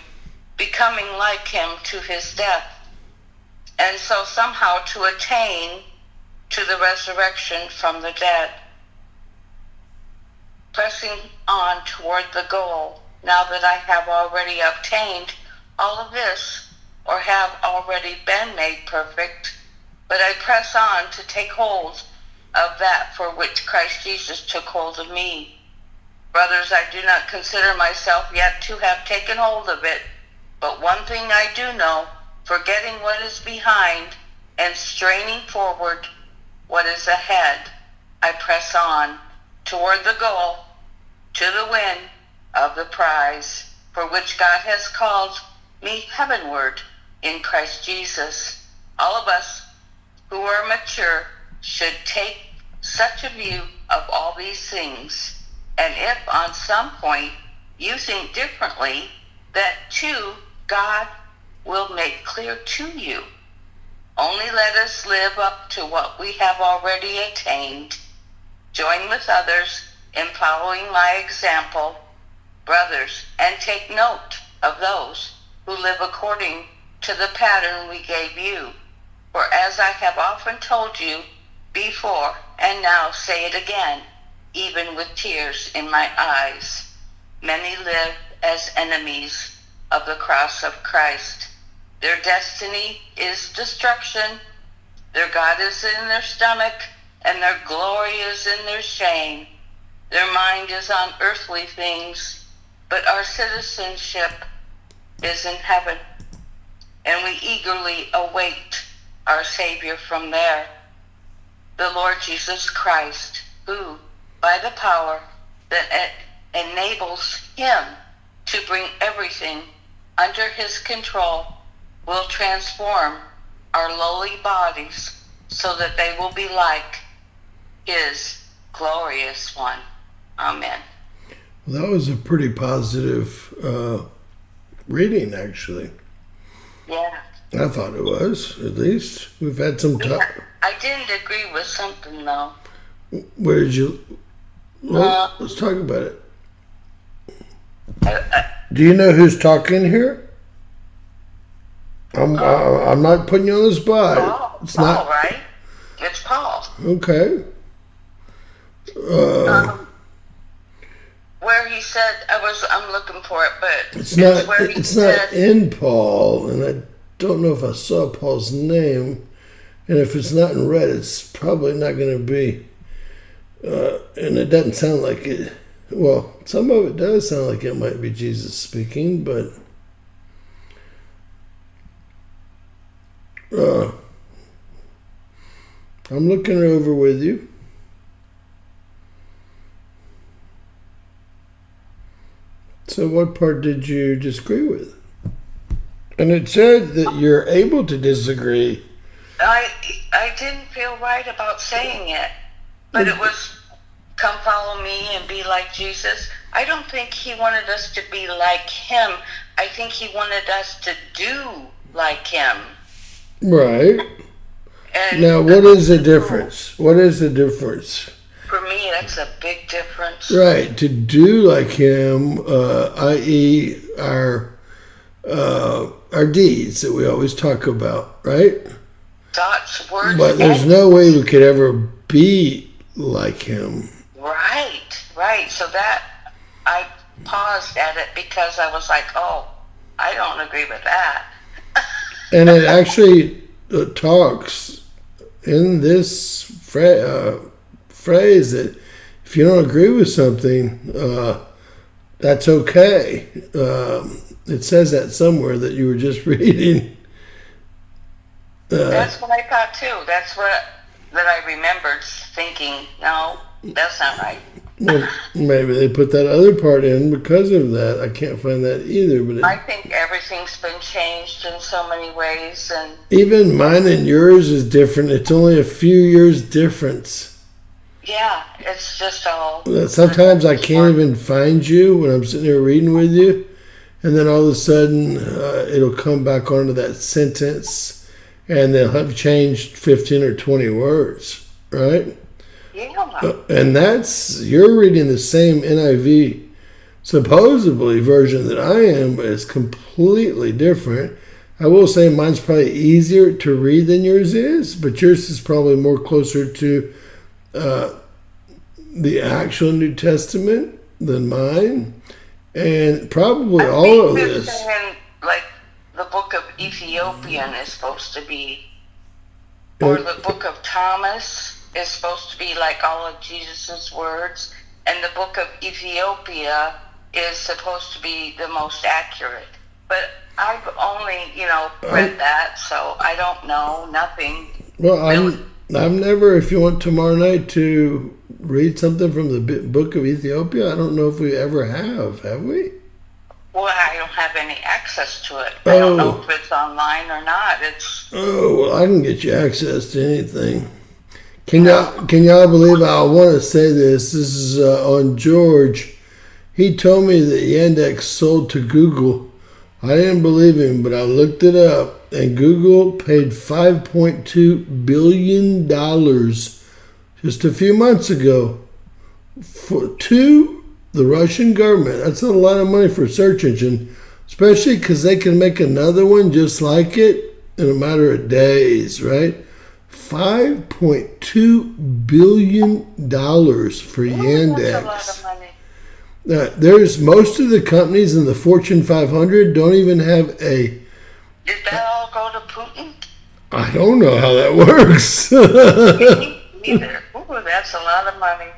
becoming like him to his death, and so somehow to attain to the resurrection from the dead, pressing on toward the goal, now that I have already obtained all of this, or have already been made perfect, but I press on to take hold of that for which Christ Jesus took hold of me. Brothers, I do not consider myself yet to have taken hold of it, but one thing I do know, forgetting what is behind and straining forward what is ahead, I press on toward the goal, to the win of the prize, for which God has called me heavenward in Christ Jesus. All of us who are mature should take such a view of all these things, and if on some point you think differently, that too God will make clear to you. Only let us live up to what we have already attained. Join with others in following my example, brothers, and take note of those who live according to the pattern we gave you. For as I have often told you before, and now say it again, even with tears in my eyes, many live as enemies of the cross of Christ. Their destiny is destruction, their God is in their stomach, and their glory is in their shame. Their mind is on earthly things, but our citizenship is in heaven, and we eagerly await our Savior from there, the Lord Jesus Christ, who, by the power that enables him to bring everything under his control, will transform our lowly bodies so that they will be like his glorious one. Amen. Well, that was a pretty positive reading, actually. Yeah. I thought it was, at least. We've had some time. I didn't agree with something, though. Where did you... Well, let's talk about it. Do you know who's talking here? I'm not putting you on the spot. Paul, It's Paul, not right? It's Paul. okay. Where he said, I'm looking for it, but It's not. where he It's said, not in Paul, and I don't know if I saw Paul's name. And if it's not in red, it's probably not going to be. And it doesn't sound like it. Well, some of it does sound like it might be Jesus speaking, but I'm looking it over with you. So what part did you disagree with? And it said that you're able to disagree. I didn't feel right about saying it, but it was, come follow me and be like Jesus. I don't think he wanted us to be like him, I think he wanted us to do like him. Right. And Now, what is the difference? What is the difference? for me, that's a big difference. Right, to do like him, i.e., our deeds that we always talk about, right? Thoughts, words, But there's no way we could ever be like him. Right. So that I paused at it because I was like, oh, I don't agree with that. And it actually talks in this phrase that if you don't agree with something, that's okay. It says that somewhere that you were just reading. That's what I thought too. That's what that I remembered thinking. No, that's not right. Well, maybe they put that other part in because of that. I can't find that either. But I think everything's been changed in so many ways, and even mine and yours is different. It's only a few years difference. yeah, it's just all. Sometimes I can't even find you when I'm sitting here reading with you, and then all of a sudden it'll come back onto that sentence, and they'll have changed 15 or 20 words, right? Yeah. And you're reading the same NIV, supposedly version that I am, but it's completely different. I will say mine's probably easier to read than yours is, but yours is probably more closer to the actual New Testament than mine, and probably all of this. Saying, like the book of Ethiopian is supposed to be, or the book of Thomas is supposed to be like all of Jesus's words, and the book of Ethiopia is supposed to be the most accurate. But I've only, read that, so I don't know nothing. Well, I've never. If you want tomorrow night to read something from the book of Ethiopia, I don't know if we ever have we? Well, I don't have any access to it. I don't know if it's online or not. Well, I can get you access to anything. Can y'all believe I want to say this? This is on George. He told me that Yandex sold to Google. I didn't believe him, but I looked it up, and Google paid $5.2 billion just a few months ago to the Russian government. That's not a lot of money for a search engine, especially because they can make another one just like it in a matter of days, right? $5.2 billion for Yandex. That's a lot of money. There's most of the companies in the Fortune 500 don't even have a. Did that all go to Putin? I don't know how that works. Neither. Ooh, that's a lot of money.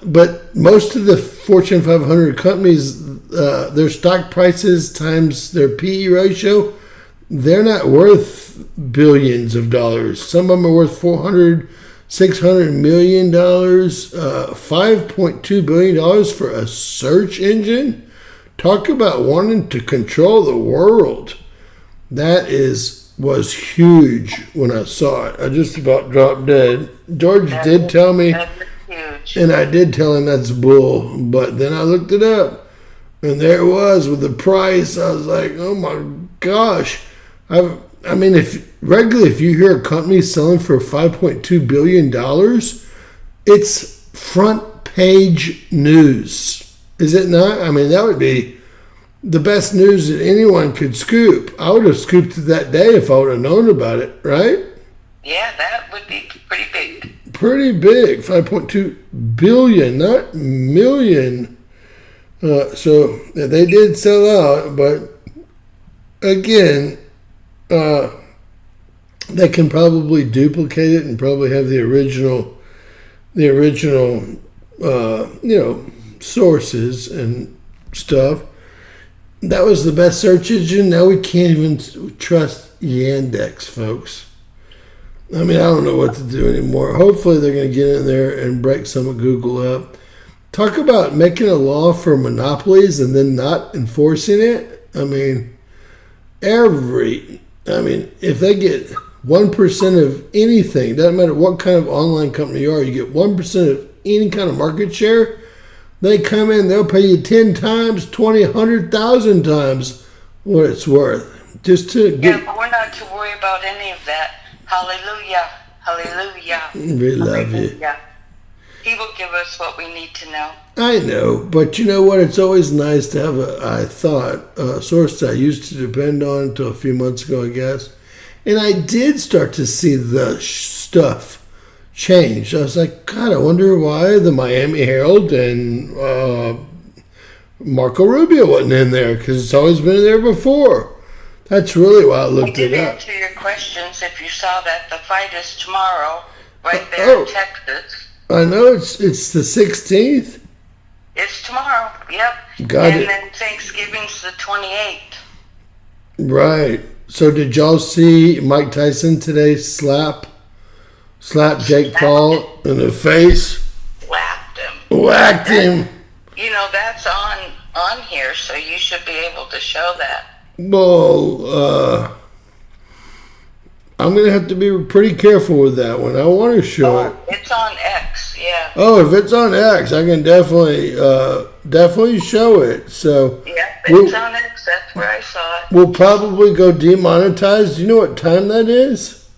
But most of the Fortune 500 companies, their stock prices times their PE ratio, they're not worth billions of dollars. Some of them are worth $600 million, $5.2 billion for a search engine. Talk about wanting to control the world. That was huge when I saw it. I just about dropped dead. George did tell me, and I did tell him that's bull, but then I looked it up, and there it was with the price. I was like, oh my gosh. I mean, if you hear a company selling for $5.2 billion, it's front page news. Is it not? I mean, that would be the best news that anyone could scoop. I would have scooped it that day if I would have known about it, right? Yeah, that would be pretty big. Pretty big. 5.2 billion, not million. So they did sell out, but again, they can probably duplicate it and probably have the original, sources and stuff. That was the best search engine. Now we can't even trust Yandex, folks. I mean, I don't know what to do anymore. Hopefully they're going to get in there and break some of Google up. Talk about making a law for monopolies and then not enforcing it. I mean, if they get 1% of anything, doesn't matter what kind of online company you are, you get 1% of any kind of market share, they come in, they'll pay you 10 times, 20, 100,000 times what it's worth. Just to Yeah, get. but we're not to worry about any of that. Hallelujah. Hallelujah. We love you. Hallelujah. He will give us what we need to know. I know, but you know what? It's always nice to have a source that I used to depend on until a few months ago, I guess. And I did start to see the stuff change. I was like, God, I wonder why the Miami Herald and Marco Rubio wasn't in there, because it's always been there before. That's really why I I looked did it up. answer your questions if you saw that. The fight is tomorrow, right there in Texas. I know it's the 16th. It's tomorrow, yep. Got and it. then Thanksgiving's the 28th. Right. So did y'all see Mike Tyson today slap Jake Paul in the face? Whacked him. Whacked him. You know, that's on here, so you should be able to show that. Well, I'm going to have to be pretty careful with that one. I want to show it. It's on X, yeah. Oh, if it's on X, I can definitely show it. So Yeah, it's on X. That's where I saw it. we'll probably go demonetized. Do you know what time that is?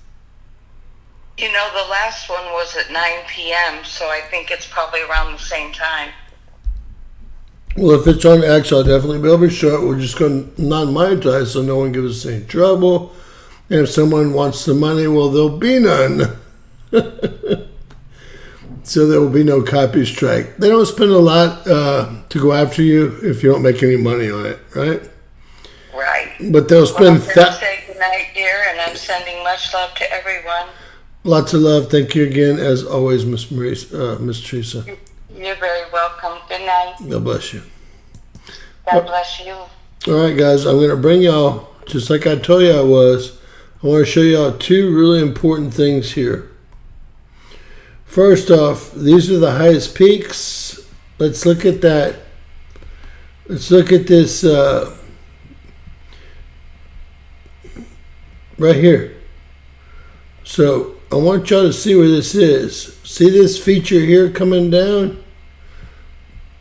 You know, the last one was at 9 p.m., so I think it's probably around the same time. Well, if it's on X, I'll definitely be able to show it. We're just going to non-monetize so no one gives us any trouble. And if someone wants the money, well, there'll be none. So there will be no copy strike. They don't spend a lot to go after you if you don't make any money on it, right? Right. But they'll Well, I'm spend going to say goodnight, dear, and I'm sending much love to everyone. lots of love. Thank you again, as always, Miss Teresa. You're very welcome. Good night. God bless you. God bless you. All right, guys, I'm going to bring y'all, just like I told you I was, I want to show y'all two really important things here. First off, these are the highest peaks. Let's look at that. Let's look at this right here. So I want y'all to see where this is. See this feature here coming down?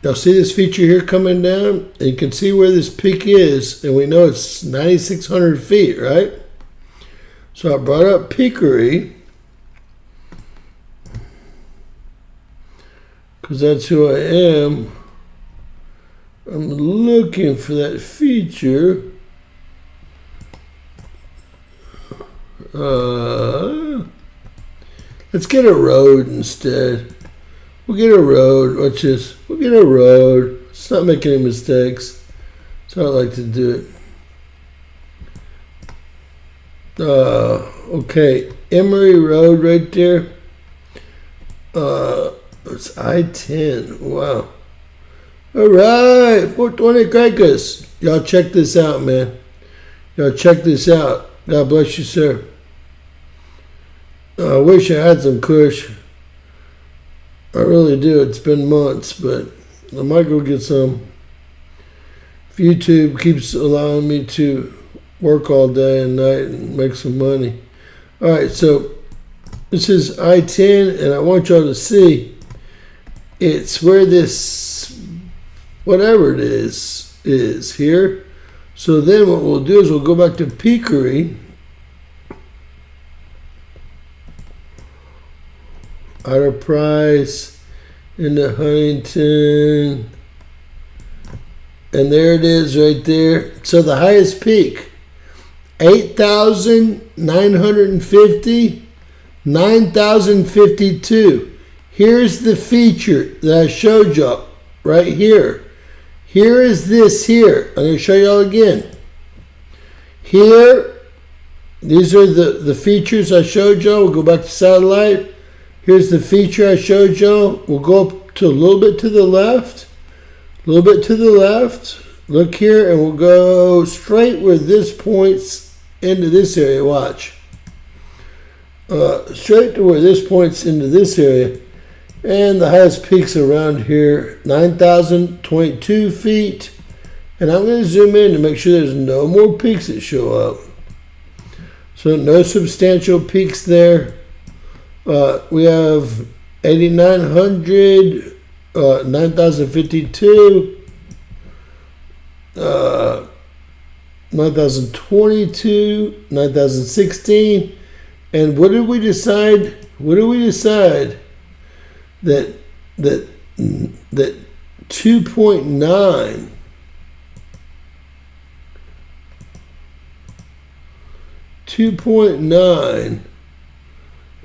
Y'all see this feature here coming down? And you can see where this peak is, and we know it's 9,600 feet, right? So I brought up Peakery, because that's who I am. I'm looking for that feature. Let's get a road instead. We'll get a road. We'll get a road. Let's not make any mistakes. That's how I like to do it. Okay, Emory Road right there. It's I-10. Wow. All right, 420 Crackers. Y'all check this out, man. Y'all check this out. God bless you, sir. I wish I had some kush. I really do. It's been months, but I might go get some. If YouTube keeps allowing me to work all day and night and make some money. All right, so this is I-10, and I want y'all to see it's where this, whatever it is here. So then what we'll do is we'll go back to Peakery. Outer Price into Huntington. And there it is right there. So the highest peak, 8,950, 9,052. Here's the feature that I showed y'all right here. Here is this here. I'm going to show y'all again. Here, these are the features I showed y'all. We'll go back to satellite. Here's the feature I showed y'all. We'll go up to a little bit to the left. A little bit to the left. Look here, and we'll go straight where this points into this area. Watch. Straight to where this points into this area. And the highest peaks around here, 9,022 feet. And I'm going to zoom in to make sure there's no more peaks that show up. So no substantial peaks there. We have 8,900, 9,052. 9,022, 9,016. And what did we decide? What did we decide? That 2.9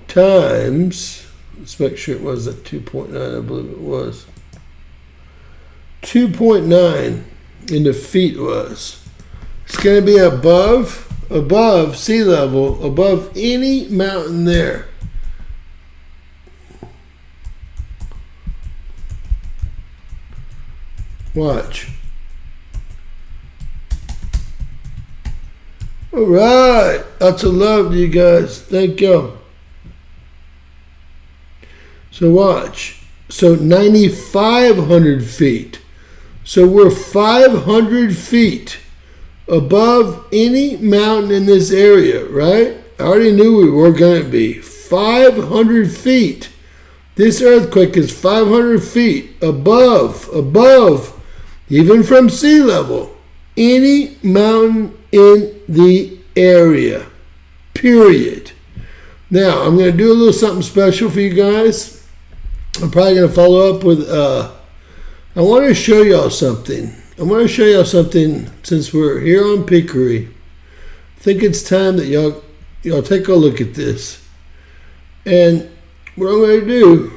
times, let's make sure it was at 2.9, I believe it was. 2.9 in the feet was. It's going to be above sea level, above any mountain there. Watch. All right. Lots of love to you guys. Thank you. So watch. So 9,500 feet. So we're 500 feet above any mountain in this area, right? I already knew we were going to be 500 feet. This earthquake is 500 feet above, even from sea level, any mountain in the area, period. Now, I'm going to do a little something special for you guys. I'm probably going to follow up with, I want to show y'all something. I want to show y'all something since we're here on Peakery. I think it's time that y'all take a look at this. And what I'm going to do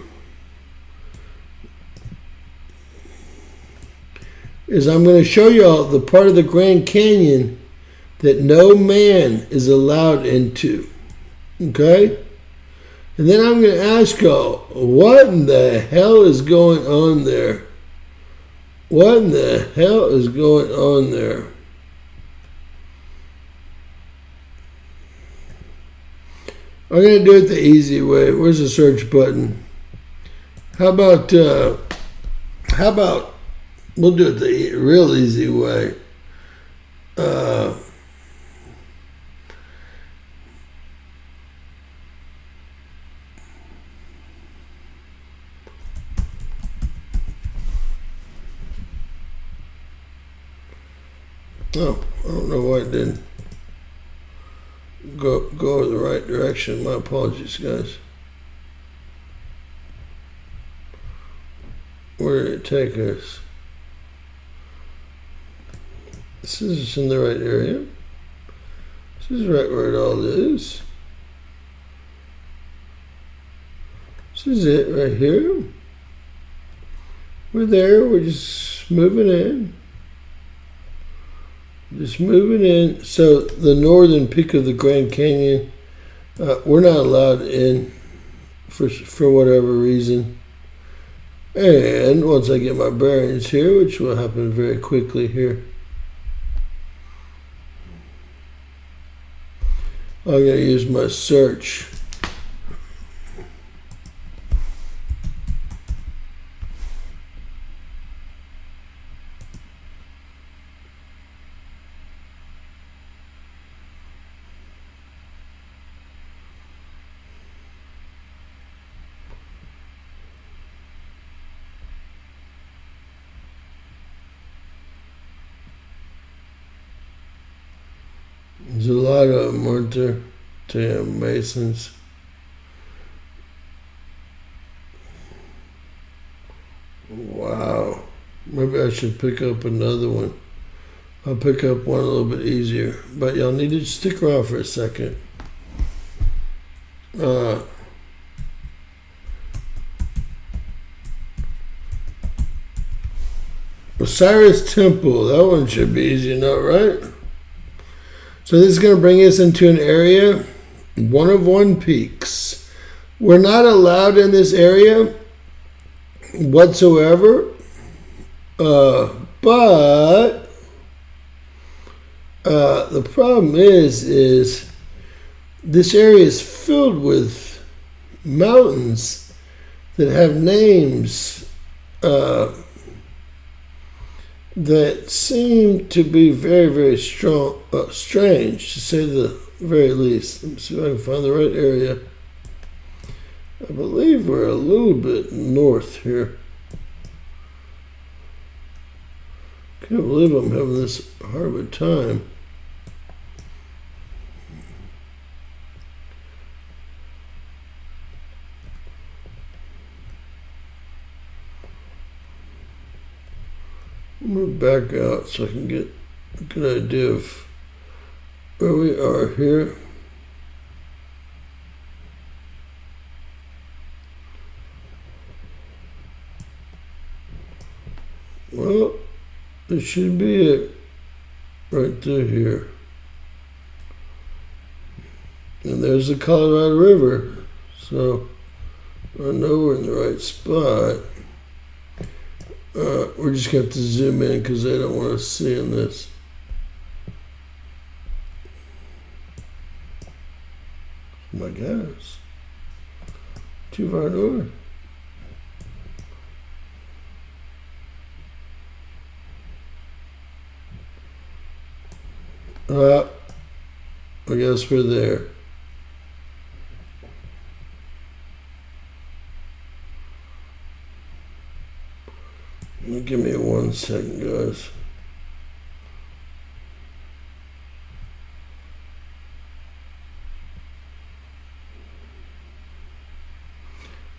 is I'm going to show y'all the part of the Grand Canyon that no man is allowed into. Okay? And then I'm going to ask y'all, what in the hell is going on there? What in the hell is going on there? I'm going to do it the easy way. Where's the search button? How about we'll do it the real easy way. Oh, I don't know why it didn't go the right direction. My apologies, guys. Where did it take us? This is in the right area. This is right where it all is. This is it right here. We're there. We're just moving in. Just moving in. So the northern peak of the Grand Canyon, we're not allowed in for whatever reason. And once I get my bearings here, which will happen very quickly here, I'm going to use my search. There's a lot of them, aren't there? Damn Masons. Wow. Maybe I should pick up another one. I'll pick up one a little bit easier. But y'all need to stick around for a second. Osiris Temple. That one should be easy enough, right? So this is going to bring us into an area, one of one peaks. We're not allowed in this area whatsoever, but the problem is this area is filled with mountains that have names that seem to be very, very strange, to say the very least. Let me see if I can find the right area. I believe we're a little bit north here. Can't believe I'm having this hard of a time. back out so I can get a good idea of where we are here. Well, this should be it right through here. And there's the Colorado River. So I know we're in the right spot. We're just going to have to zoom in because I don't want to see in this. Oh my gosh. Too far north. I guess we're there. Give me 1 second, guys.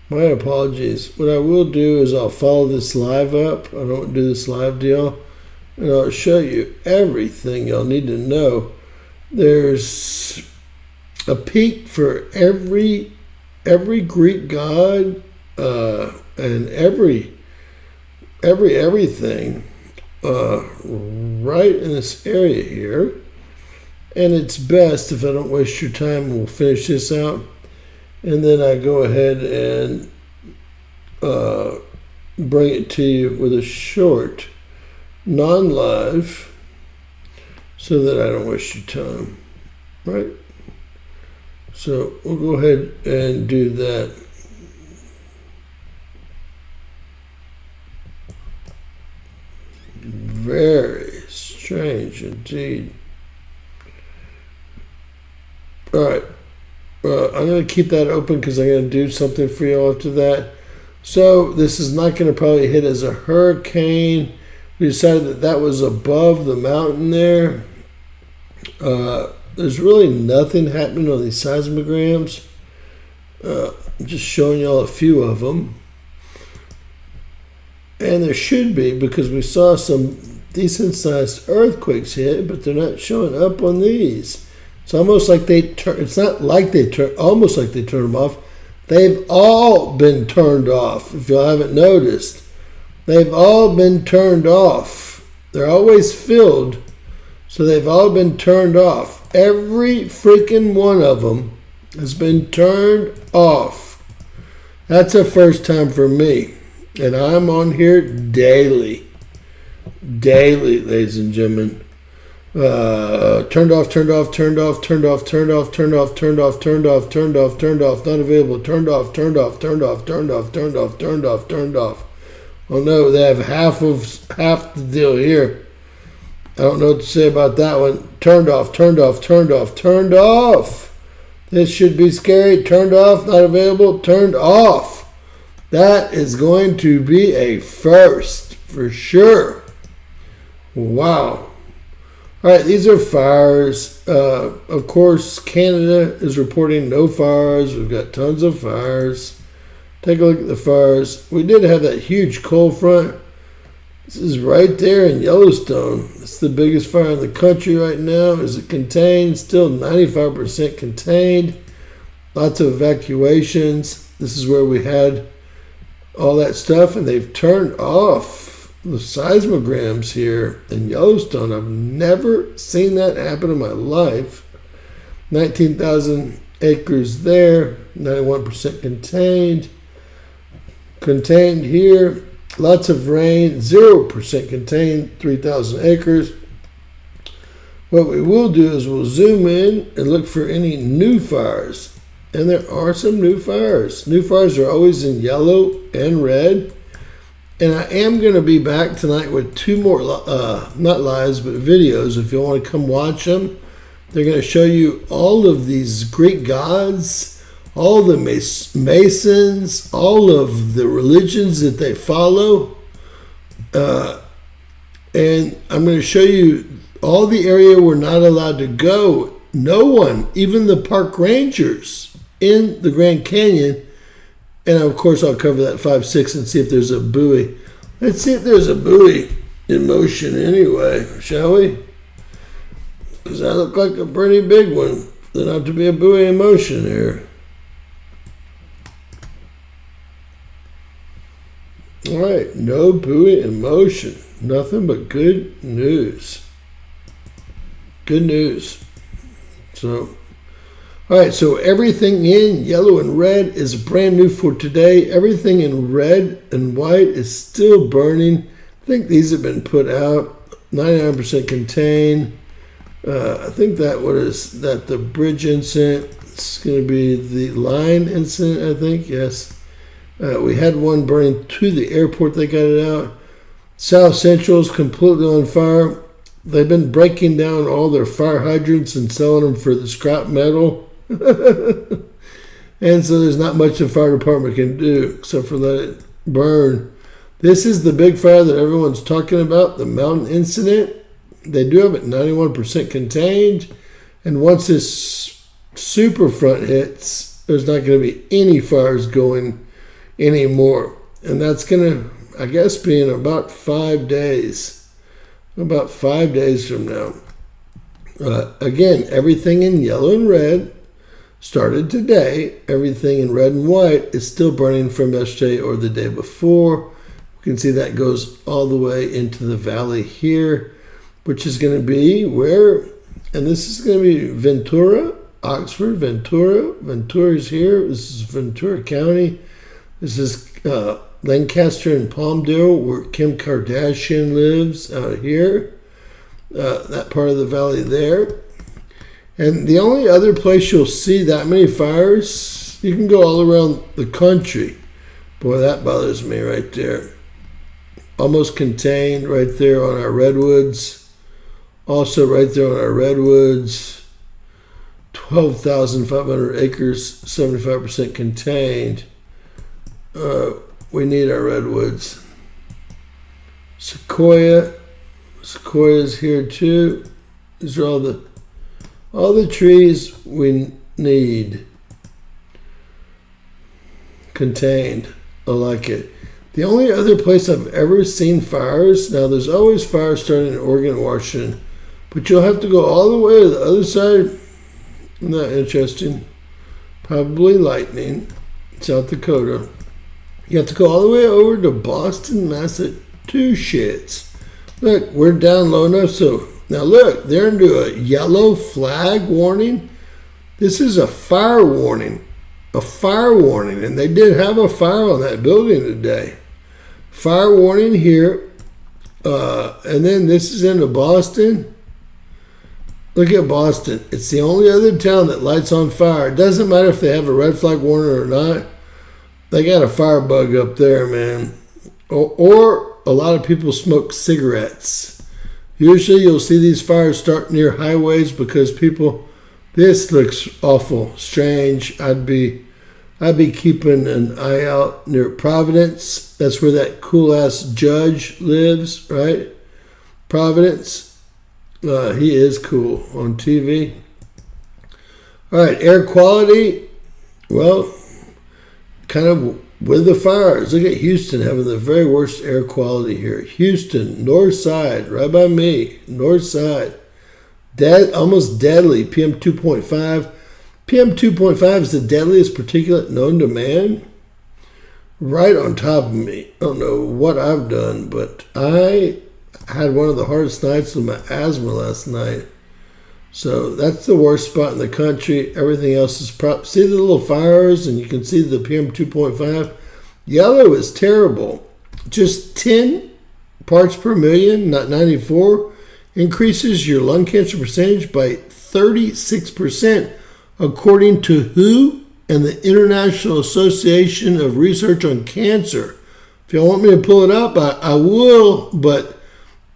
My apologies. What I will do is I'll follow this live up. I don't do this live deal. And I'll show you everything y'all need to know. There's a peak for every Greek god and everything right in this area here. And it's best if I don't waste your time, we'll finish this out. And then I go ahead and bring it to you with a short non-live so that I don't waste your time, right? So we'll go ahead and do that. Very strange indeed. All right. I'm going to keep that open because I'm going to do something for you after that. So this is not going to probably hit as a hurricane. We decided that that was above the mountain there. There's really nothing happening on these seismograms. I'm just showing y'all a few of them. And there should be, because we saw some decent sized earthquakes hit, but they're not showing up on these. It's almost like it's not like they turn, almost like they turn them off. They've all been turned off. If y'all haven't noticed, they've all been turned off. They're always filled, so they've all been turned off. Every freaking one of them has been turned off. That's a first time for me. And I'm on here daily. Daily, ladies and gentlemen. Turned off, turned off, turned off, turned off, turned off, turned off, turned off, turned off, turned off, turned off, not available, turned off, turned off, turned off, turned off, turned off, turned off, turned off. Oh no, they have half the deal here. I don't know what to say about that one. Turned off, turned off, turned off, turned off. This should be scary. Turned off, not available, turned off. That is going to be a first for sure. Wow. All right, these are fires. Of course, Canada is reporting no fires. We've got tons of fires. Take a look at the fires. We did have that huge cold front. This is right there in Yellowstone. It's the biggest fire in the country right now. Is it contained? Still 95% contained. Lots of evacuations. This is where we had all that stuff, and they've turned off the seismograms here in Yellowstone. I've never seen that happen in my life. 19,000 acres there, 91% contained. Contained here, lots of rain, 0% contained, 3,000 acres. What we will do is we'll zoom in and look for any new fires. And there are some new fires. New fires are always in yellow and red. And I am going to be back tonight with two more, not lives, but videos. If you want to come watch them, they're going to show you all of these Greek gods, all the Masons, all of the religions that they follow. And I'm going to show you all the area we're not allowed to go. No one, even the park rangers in the Grand Canyon. And of course, I'll cover that 5-6 and see if there's a buoy. Let's see if there's a buoy in motion anyway, shall we? Because that looked like a pretty big one. There ought to be a buoy in motion here. All right, no buoy in motion. Nothing but good news. Good news. So, all right, so everything in yellow and red is brand new for today. Everything in red and white is still burning. I think these have been put out. 99% contained. I think that the bridge incident. It's going to be the line incident, I think. Yes. We had one burning to the airport. They got it out. South Central is completely on fire. They've been breaking down all their fire hydrants and selling them for the scrap metal. And so there's not much the fire department can do except for let it burn. This is the big fire that everyone's talking about, the mountain incident. They do have it 91% contained. And once this super front hits, there's not going to be any fires going anymore. And that's going to, I guess, be in about 5 days. About 5 days from now. Again, everything in yellow and red started today. Everything in red and white is still burning from yesterday or the day before. You can see that goes all the way into the valley here, which is going to be where, and this is going to be Ventura, Oxford, Ventura. Ventura's here. This is Ventura County. This is Lancaster and Palmdale, where Kim Kardashian lives out here. That part of the valley there. And the only other place you'll see that many fires, you can go all around the country. Boy, that bothers me right there. Almost contained right there on our redwoods. Also right there on our redwoods. 12,500 acres, 75% contained. We need our redwoods. Sequoia's here too. These are all the trees we need contained. I like it. The only other place I've ever seen fires, now there's always fires starting in Oregon and Washington, but you'll have to go all the way to the other side. Isn't that interesting? Probably lightning, South Dakota. You have to go all the way over to Boston, Massachusetts. Look, we're down low enough, so now look, they're into a yellow flag warning. This is a fire warning. A fire warning, and they did have a fire on that building today. Fire warning here. And then this is into Boston. Look at Boston. It's the only other town that lights on fire. It doesn't matter if they have a red flag warning or not. They got a fire bug up there, man. Or a lot of people smoke cigarettes. Usually you'll see these fires start near highways because people, this looks awful strange. I'd be keeping an eye out near Providence. That's where that cool ass judge lives, right? Providence. He is cool on TV. All right, air quality. Well, kind of with the fires. Look at Houston having the very worst air quality here. Houston, north side, right by me, north side. Almost deadly, PM 2.5. PM 2.5 is the deadliest particulate known to man. Right on top of me. I don't know what I've done, but I had one of the hardest nights with my asthma last night. So that's the worst spot in the country. Everything else is see the little fires, and you can see the PM 2.5. Yellow is terrible. Just 10 parts per million, not 94, increases your lung cancer percentage by 36%, according to WHO and the International Association of Research on Cancer. If y'all want me to pull it up, I will, but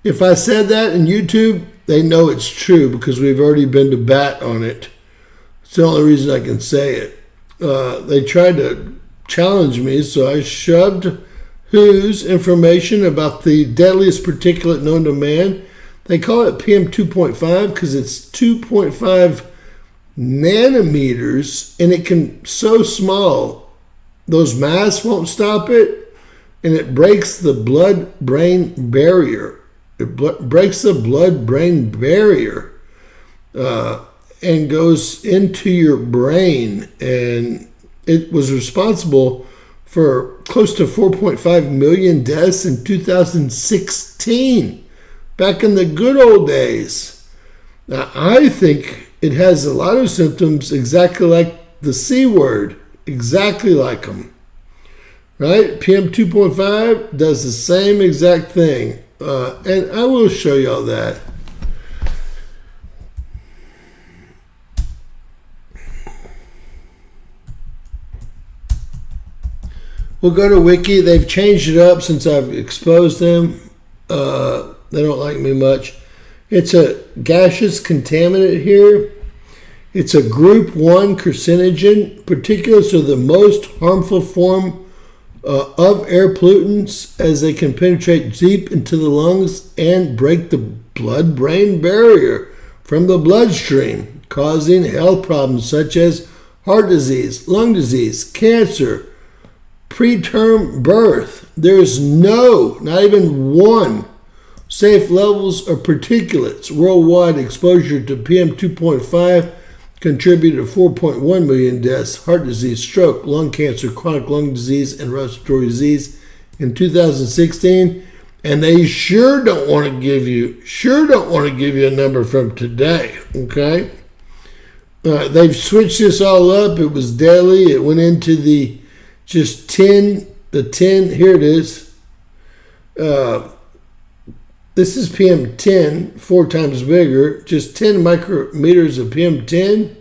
if I said that in YouTube, they know it's true because we've already been to bat on it. It's the only reason I can say it. They tried to challenge me, so I shoved WHO's information about the deadliest particulate known to man. They call it PM 2.5 because it's 2.5 nanometers, and it can so small, those masks won't stop it, and it breaks the blood-brain barrier. It breaks the blood-brain barrier and goes into your brain. And it was responsible for close to 4.5 million deaths in 2016, back in the good old days. Now, I think it has a lot of symptoms exactly like the C word, exactly like them. Right? PM 2.5 does the same exact thing. And I will show y'all that. We'll go to Wiki. They've changed it up since I've exposed them. They don't like me much. It's a gaseous contaminant here. It's a group 1 carcinogen. Particulates are the most harmful form of air pollutants, as they can penetrate deep into the lungs and break the blood-brain barrier from the bloodstream, causing health problems such as heart disease, lung disease, cancer, preterm birth. There's not even one safe levels of particulates. Worldwide exposure to PM 2.5 contributed to 4.1 million deaths, heart disease, stroke, lung cancer, chronic lung disease, and respiratory disease in 2016. And they sure don't want to give you a number from today, okay? They've switched this all up. It was daily. It went into the 10, here it is. This is PM10, 4 times bigger, just 10 micrometers of PM10.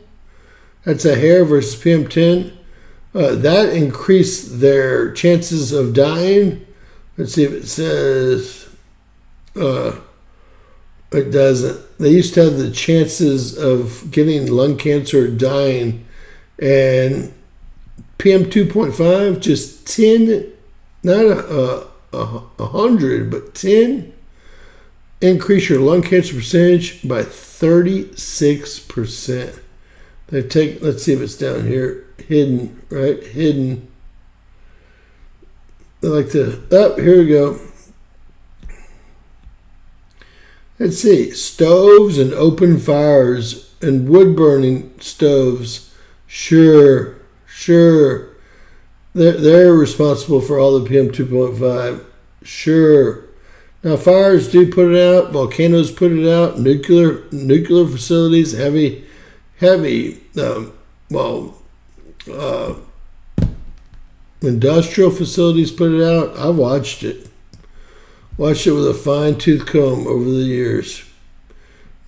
That's a hair versus PM10. That increased their chances of dying. Let's see if it says, it doesn't. They used to have the chances of getting lung cancer or dying, and PM 2.5, just 10, not 100, but 10, increase your lung cancer percentage by 36%. They've taken, let's see if it's down here, hidden, right? Hidden. I like to, here we go. Let's see, stoves and open fires and wood burning stoves. Sure. They're responsible for all the PM 2.5. Sure. Now, fires do put it out. Volcanoes put it out. Nuclear facilities, heavy, industrial facilities put it out. I've watched it. Watched it with a fine-tooth comb over the years.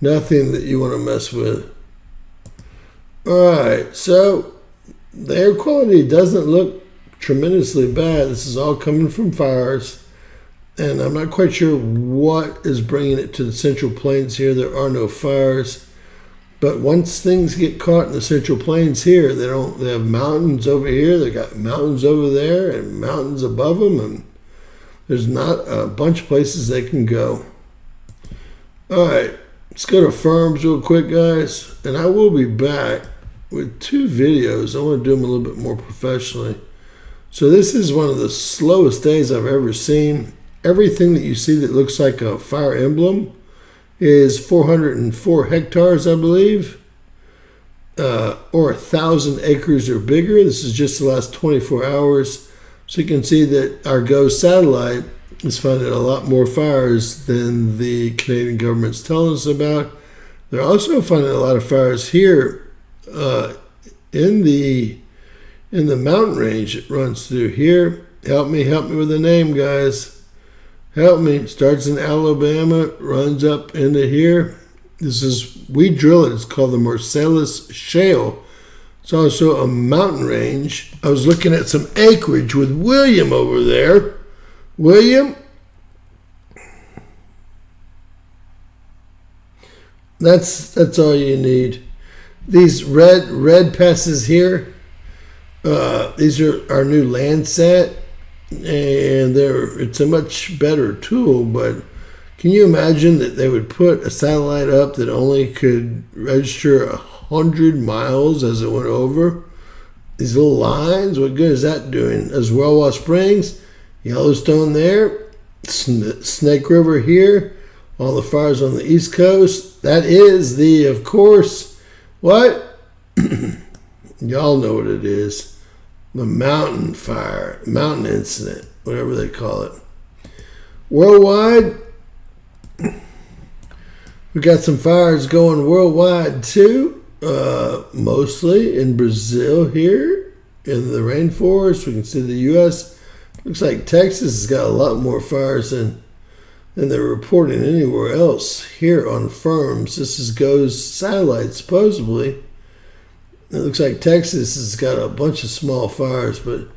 Nothing that you want to mess with. All right, so the air quality doesn't look tremendously bad. This is all coming from fires. And I'm not quite sure what is bringing it to the Central Plains here. There are no fires. But once things get caught in the Central Plains here, they have mountains over here. They got mountains over there and mountains above them. And there's not a bunch of places they can go. All right, let's go to firms real quick, guys. And I will be back with 2 videos. I want to do them a little bit more professionally. So this is one of the slowest days I've ever seen. Everything that you see that looks like a fire emblem is 404 hectares, I believe, or 1,000 acres or bigger. This is just the last 24 hours. So you can see that our GOES satellite is finding a lot more fires than the Canadian government's telling us about. They're also finding a lot of fires here in the mountain range it runs through here. Help me with the name, guys. Help me. Starts in Alabama, runs up into here. We drill it. It's called the Marcellus Shale. It's also a mountain range. I was looking at some acreage with William over there. William? That's all you need. These red passes here, these are our new Landsat. And it's a much better tool, but can you imagine that they would put a satellite up that only could register 100 miles as it went over? These little lines, what good is that doing? As Wildfire Springs, Yellowstone there, Snake River here, All the fires on the East Coast. That is of course, what? Y'all know what it is. The mountain fire, mountain incident, whatever they call it. Worldwide, we got some fires going worldwide too. Mostly in Brazil here, in the rainforest. We can see the U.S. Looks like Texas has got a lot more fires than they're reporting anywhere else here on firms. This is GOES satellite, supposedly. It looks like Texas has got a bunch of small fires, but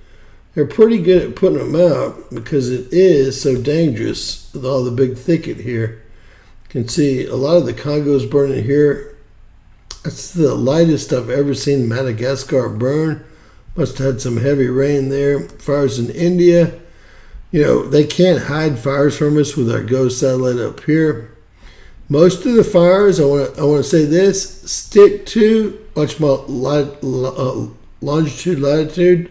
they're pretty good at putting them out because it is so dangerous with all the big thicket here. You can see a lot of the Congo's burning here. That's the lightest I've ever seen Madagascar burn. Must have had some heavy rain there. Fires in India. You know, they can't hide fires from us with our GOES satellite up here. Most of the fires, I want to say this, stick to, watch my longitude, latitude.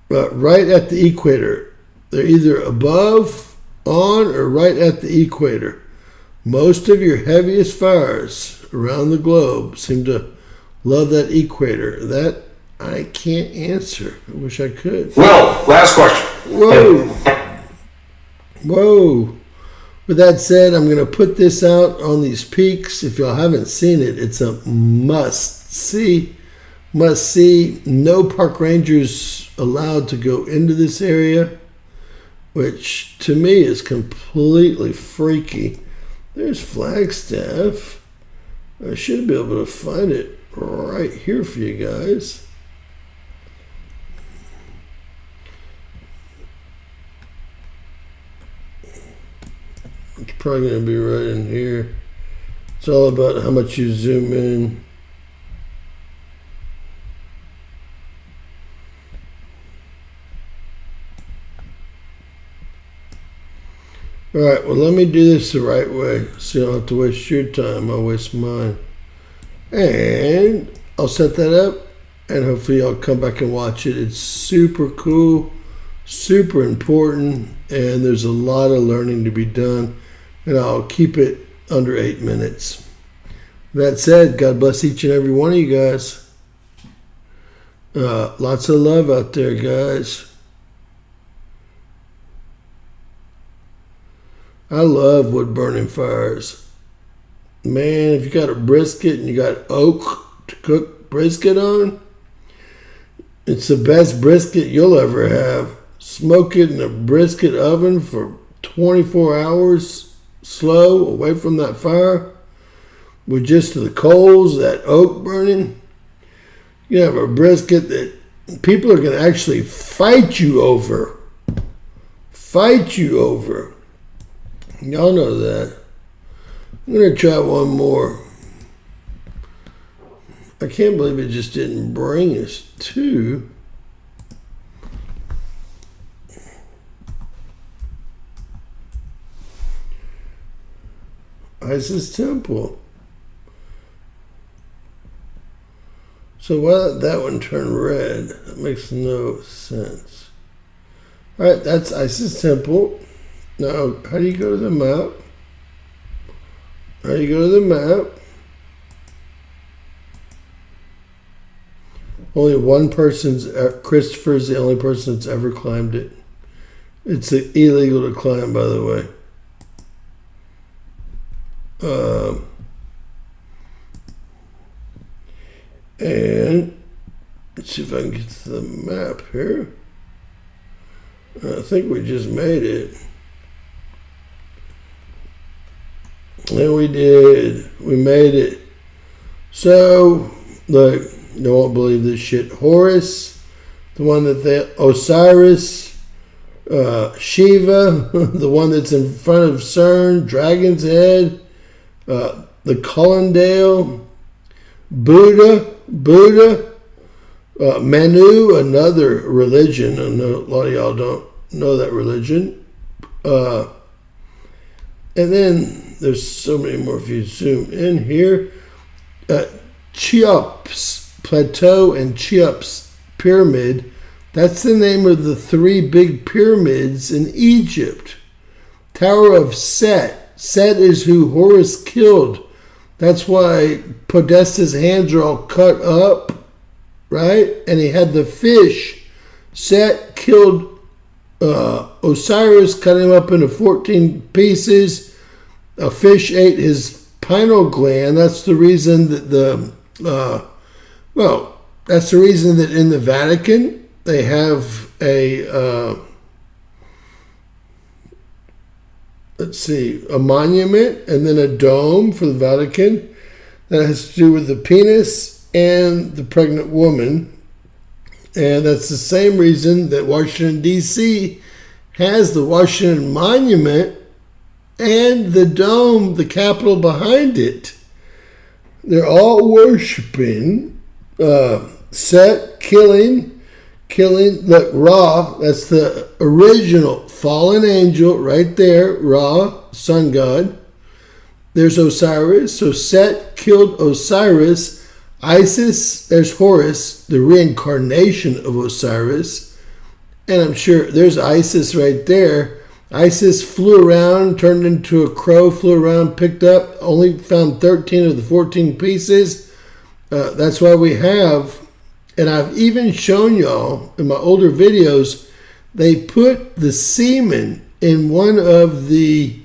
Right at the equator. They're either above, on, or right at the equator. Most of your heaviest fires around the globe seem to love that equator. That I can't answer. I wish I could. Well, last question. Whoa. With that said, I'm going to put this out on these peaks. If y'all haven't seen it, it's a must see. Must see. No park rangers allowed to go into this area, which to me is completely freaky. There's Flagstaff. I should be able to find it right here for you guys. It's probably going to be right in here. It's all about how much you zoom in. All right, well, let me do this the right way so you don't have to waste your time. I'll waste mine. And I'll set that up, and hopefully y'all come back and watch it. It's super cool, super important, and there's a lot of learning to be done, and I'll keep it under 8 minutes. That said, God bless each and every one of you guys. Lots of love out there, guys. I love wood burning fires. Man, if you got a brisket and you got oak to cook brisket on, it's the best brisket you'll ever have. Smoke it in a brisket oven for 24 hours, slow, away from that fire, with just the coals, that oak burning. You have a brisket that people are going to actually fight you over. Fight you over. Y'all know that. I'm going to try one more. I can't believe it just didn't bring us to Isis Temple. So why did that one turn red? That makes no sense. Alright, that's Isis Temple. Now, how do you go to the map? How do you go to the map? Only one person's, Christopher's the only person that's ever climbed it. It's illegal to climb, by the way. And let's see if I can get to the map here. I think we just made it. And we did. We made it. So, look, you won't believe this shit. Horus, the one that Osiris, Shiva, the one that's in front of CERN, Dragon's Head, the Collindale, Buddha, Manu, another religion. I know a lot of y'all don't know that religion. And then there's so many more. If you zoom in here, Cheops Plateau and Cheops Pyramid, That's the name of the 3 big pyramids in Egypt. Tower of Set. Set is who Horus killed. That's why Podesta's hands are all cut up, right? And he had the fish. Set killed Osiris, cut him up into 14 pieces. A fish ate his pineal gland. That's the reason that that's the reason that in the Vatican they have a a monument and then a dome for the Vatican that has to do with the penis and the pregnant woman. And that's the same reason that Washington, D.C. has the Washington Monument and the dome, the Capitol behind it. They're all worshiping Set, killing, look, Ra, that's the original fallen angel right there, Ra, sun god. There's Osiris, so Set killed Osiris. Isis, there's Horus, the reincarnation of Osiris. And I'm sure there's Isis right there. Isis flew around, turned into a crow, flew around, picked up, only found 13 of the 14 pieces. That's why we have, and I've even shown y'all in my older videos, they put the semen in one of the,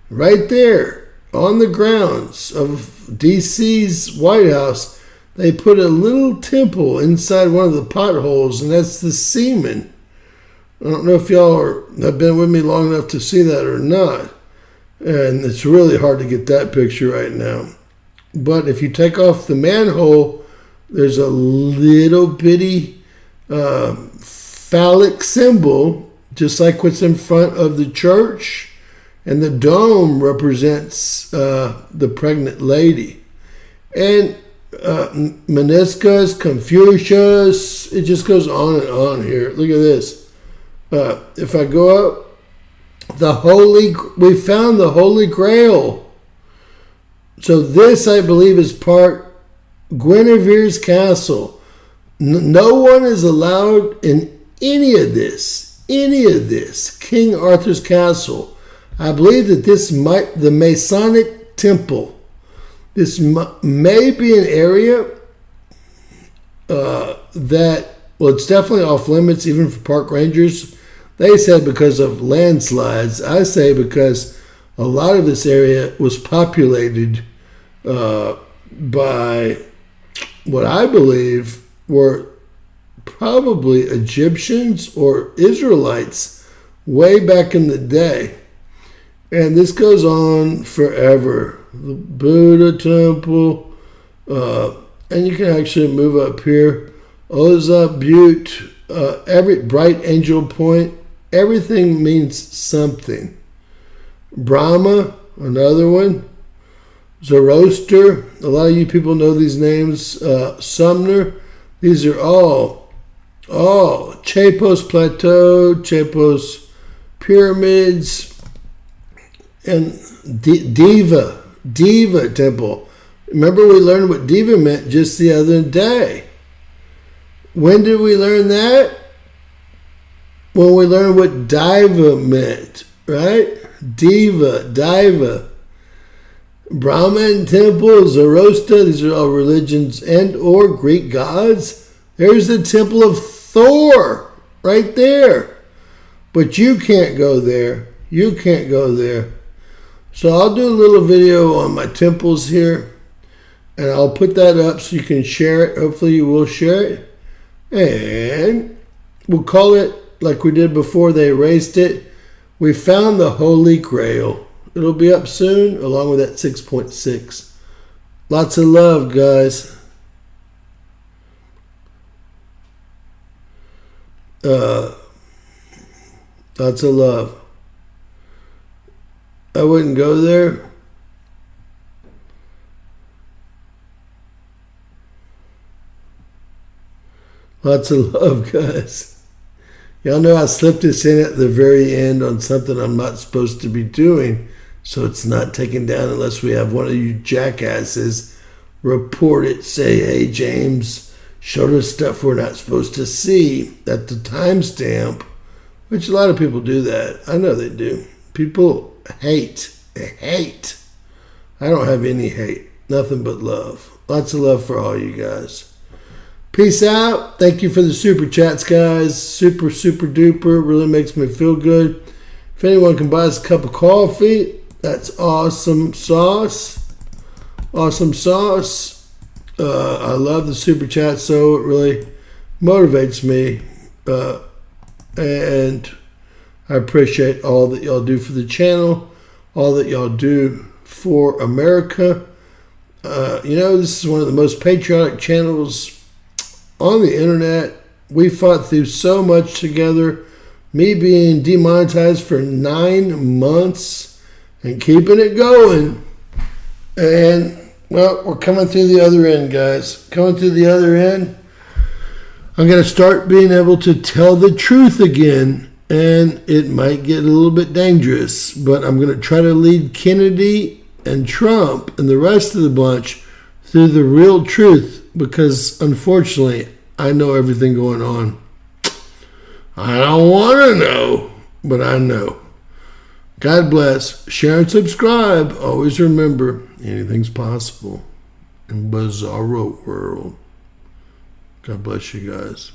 right there, on the grounds of DC's White House. They put a little temple inside one of the potholes, and that's the semen. I don't know if y'all have been with me long enough to see that or not. And it's really hard to get that picture right now. But if you take off the manhole, there's a little bitty phallic symbol, just like what's in front of the church. And the dome represents the pregnant lady. And meniscus, Confucius, it just goes on and on here. Look at this. If I go up, we found the Holy Grail. So this, I believe, is part Guinevere's castle. No one is allowed in any of this, King Arthur's castle. I believe that the Masonic temple, this may be an area that, well, it's definitely off limits even for park rangers. They said because of landslides. I say because a lot of this area was populated by what I believe were probably Egyptians or Israelites way back in the day. And this goes on forever. The Buddha temple, and you can actually move up here. Oza, Butte, every Bright Angel Point, everything means something. Brahma, another one. Zoroaster, a lot of you people know these names. Sumner, these are all Chapos Plateau, Chapos Pyramids, and Diva Temple. Remember, we learned what Diva meant just the other day. When did we learn that? When we learned what Diva meant, right? Diva. Brahman temple, Zoroaster, these are all religions and or Greek gods. There's the temple of Thor right there. But you can't go there. So I'll do a little video on my temples here, and I'll put that up so you can share it. Hopefully you will share it. And we'll call it, like we did before they erased it, we found the Holy Grail. It'll be up soon, along with that 6.6. Lots of love, guys. Lots of love. I wouldn't go there. Lots of love, guys. Y'all know I slipped this in at the very end on something I'm not supposed to be doing, so it's not taken down unless we have one of you jackasses report it, say, hey, James, showed us stuff we're not supposed to see at the timestamp, which a lot of people do that. I know they do. People hate. They hate. I don't have any hate. Nothing but love. Lots of love for all you guys. Peace out. Thank you for the super chats, guys. Super, super duper. Really makes me feel good. If anyone can buy us a cup of coffee, that's awesome sauce. Awesome sauce. I love the super chat, so it really motivates me. And I appreciate all that y'all do for the channel, all that y'all do for America. This is one of the most patriotic channels on the internet. We fought through so much together. Me being demonetized for 9 months and keeping it going. And, well, we're coming through the other end, guys. Coming through the other end. I'm going to start being able to tell the truth again. And it might get a little bit dangerous. But I'm going to try to lead Kennedy and Trump and the rest of the bunch through the real truth. Because, unfortunately, I know everything going on. I don't want to know, but I know. God bless. Share and subscribe. Always remember, anything's possible in Bizarro World. God bless you guys.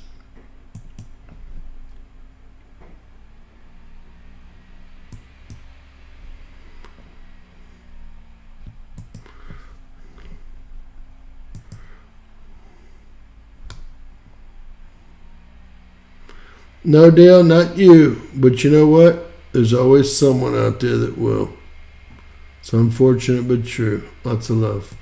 No, Dale, not you. But you know what? There's always someone out there that will. It's unfortunate but true. Lots of love.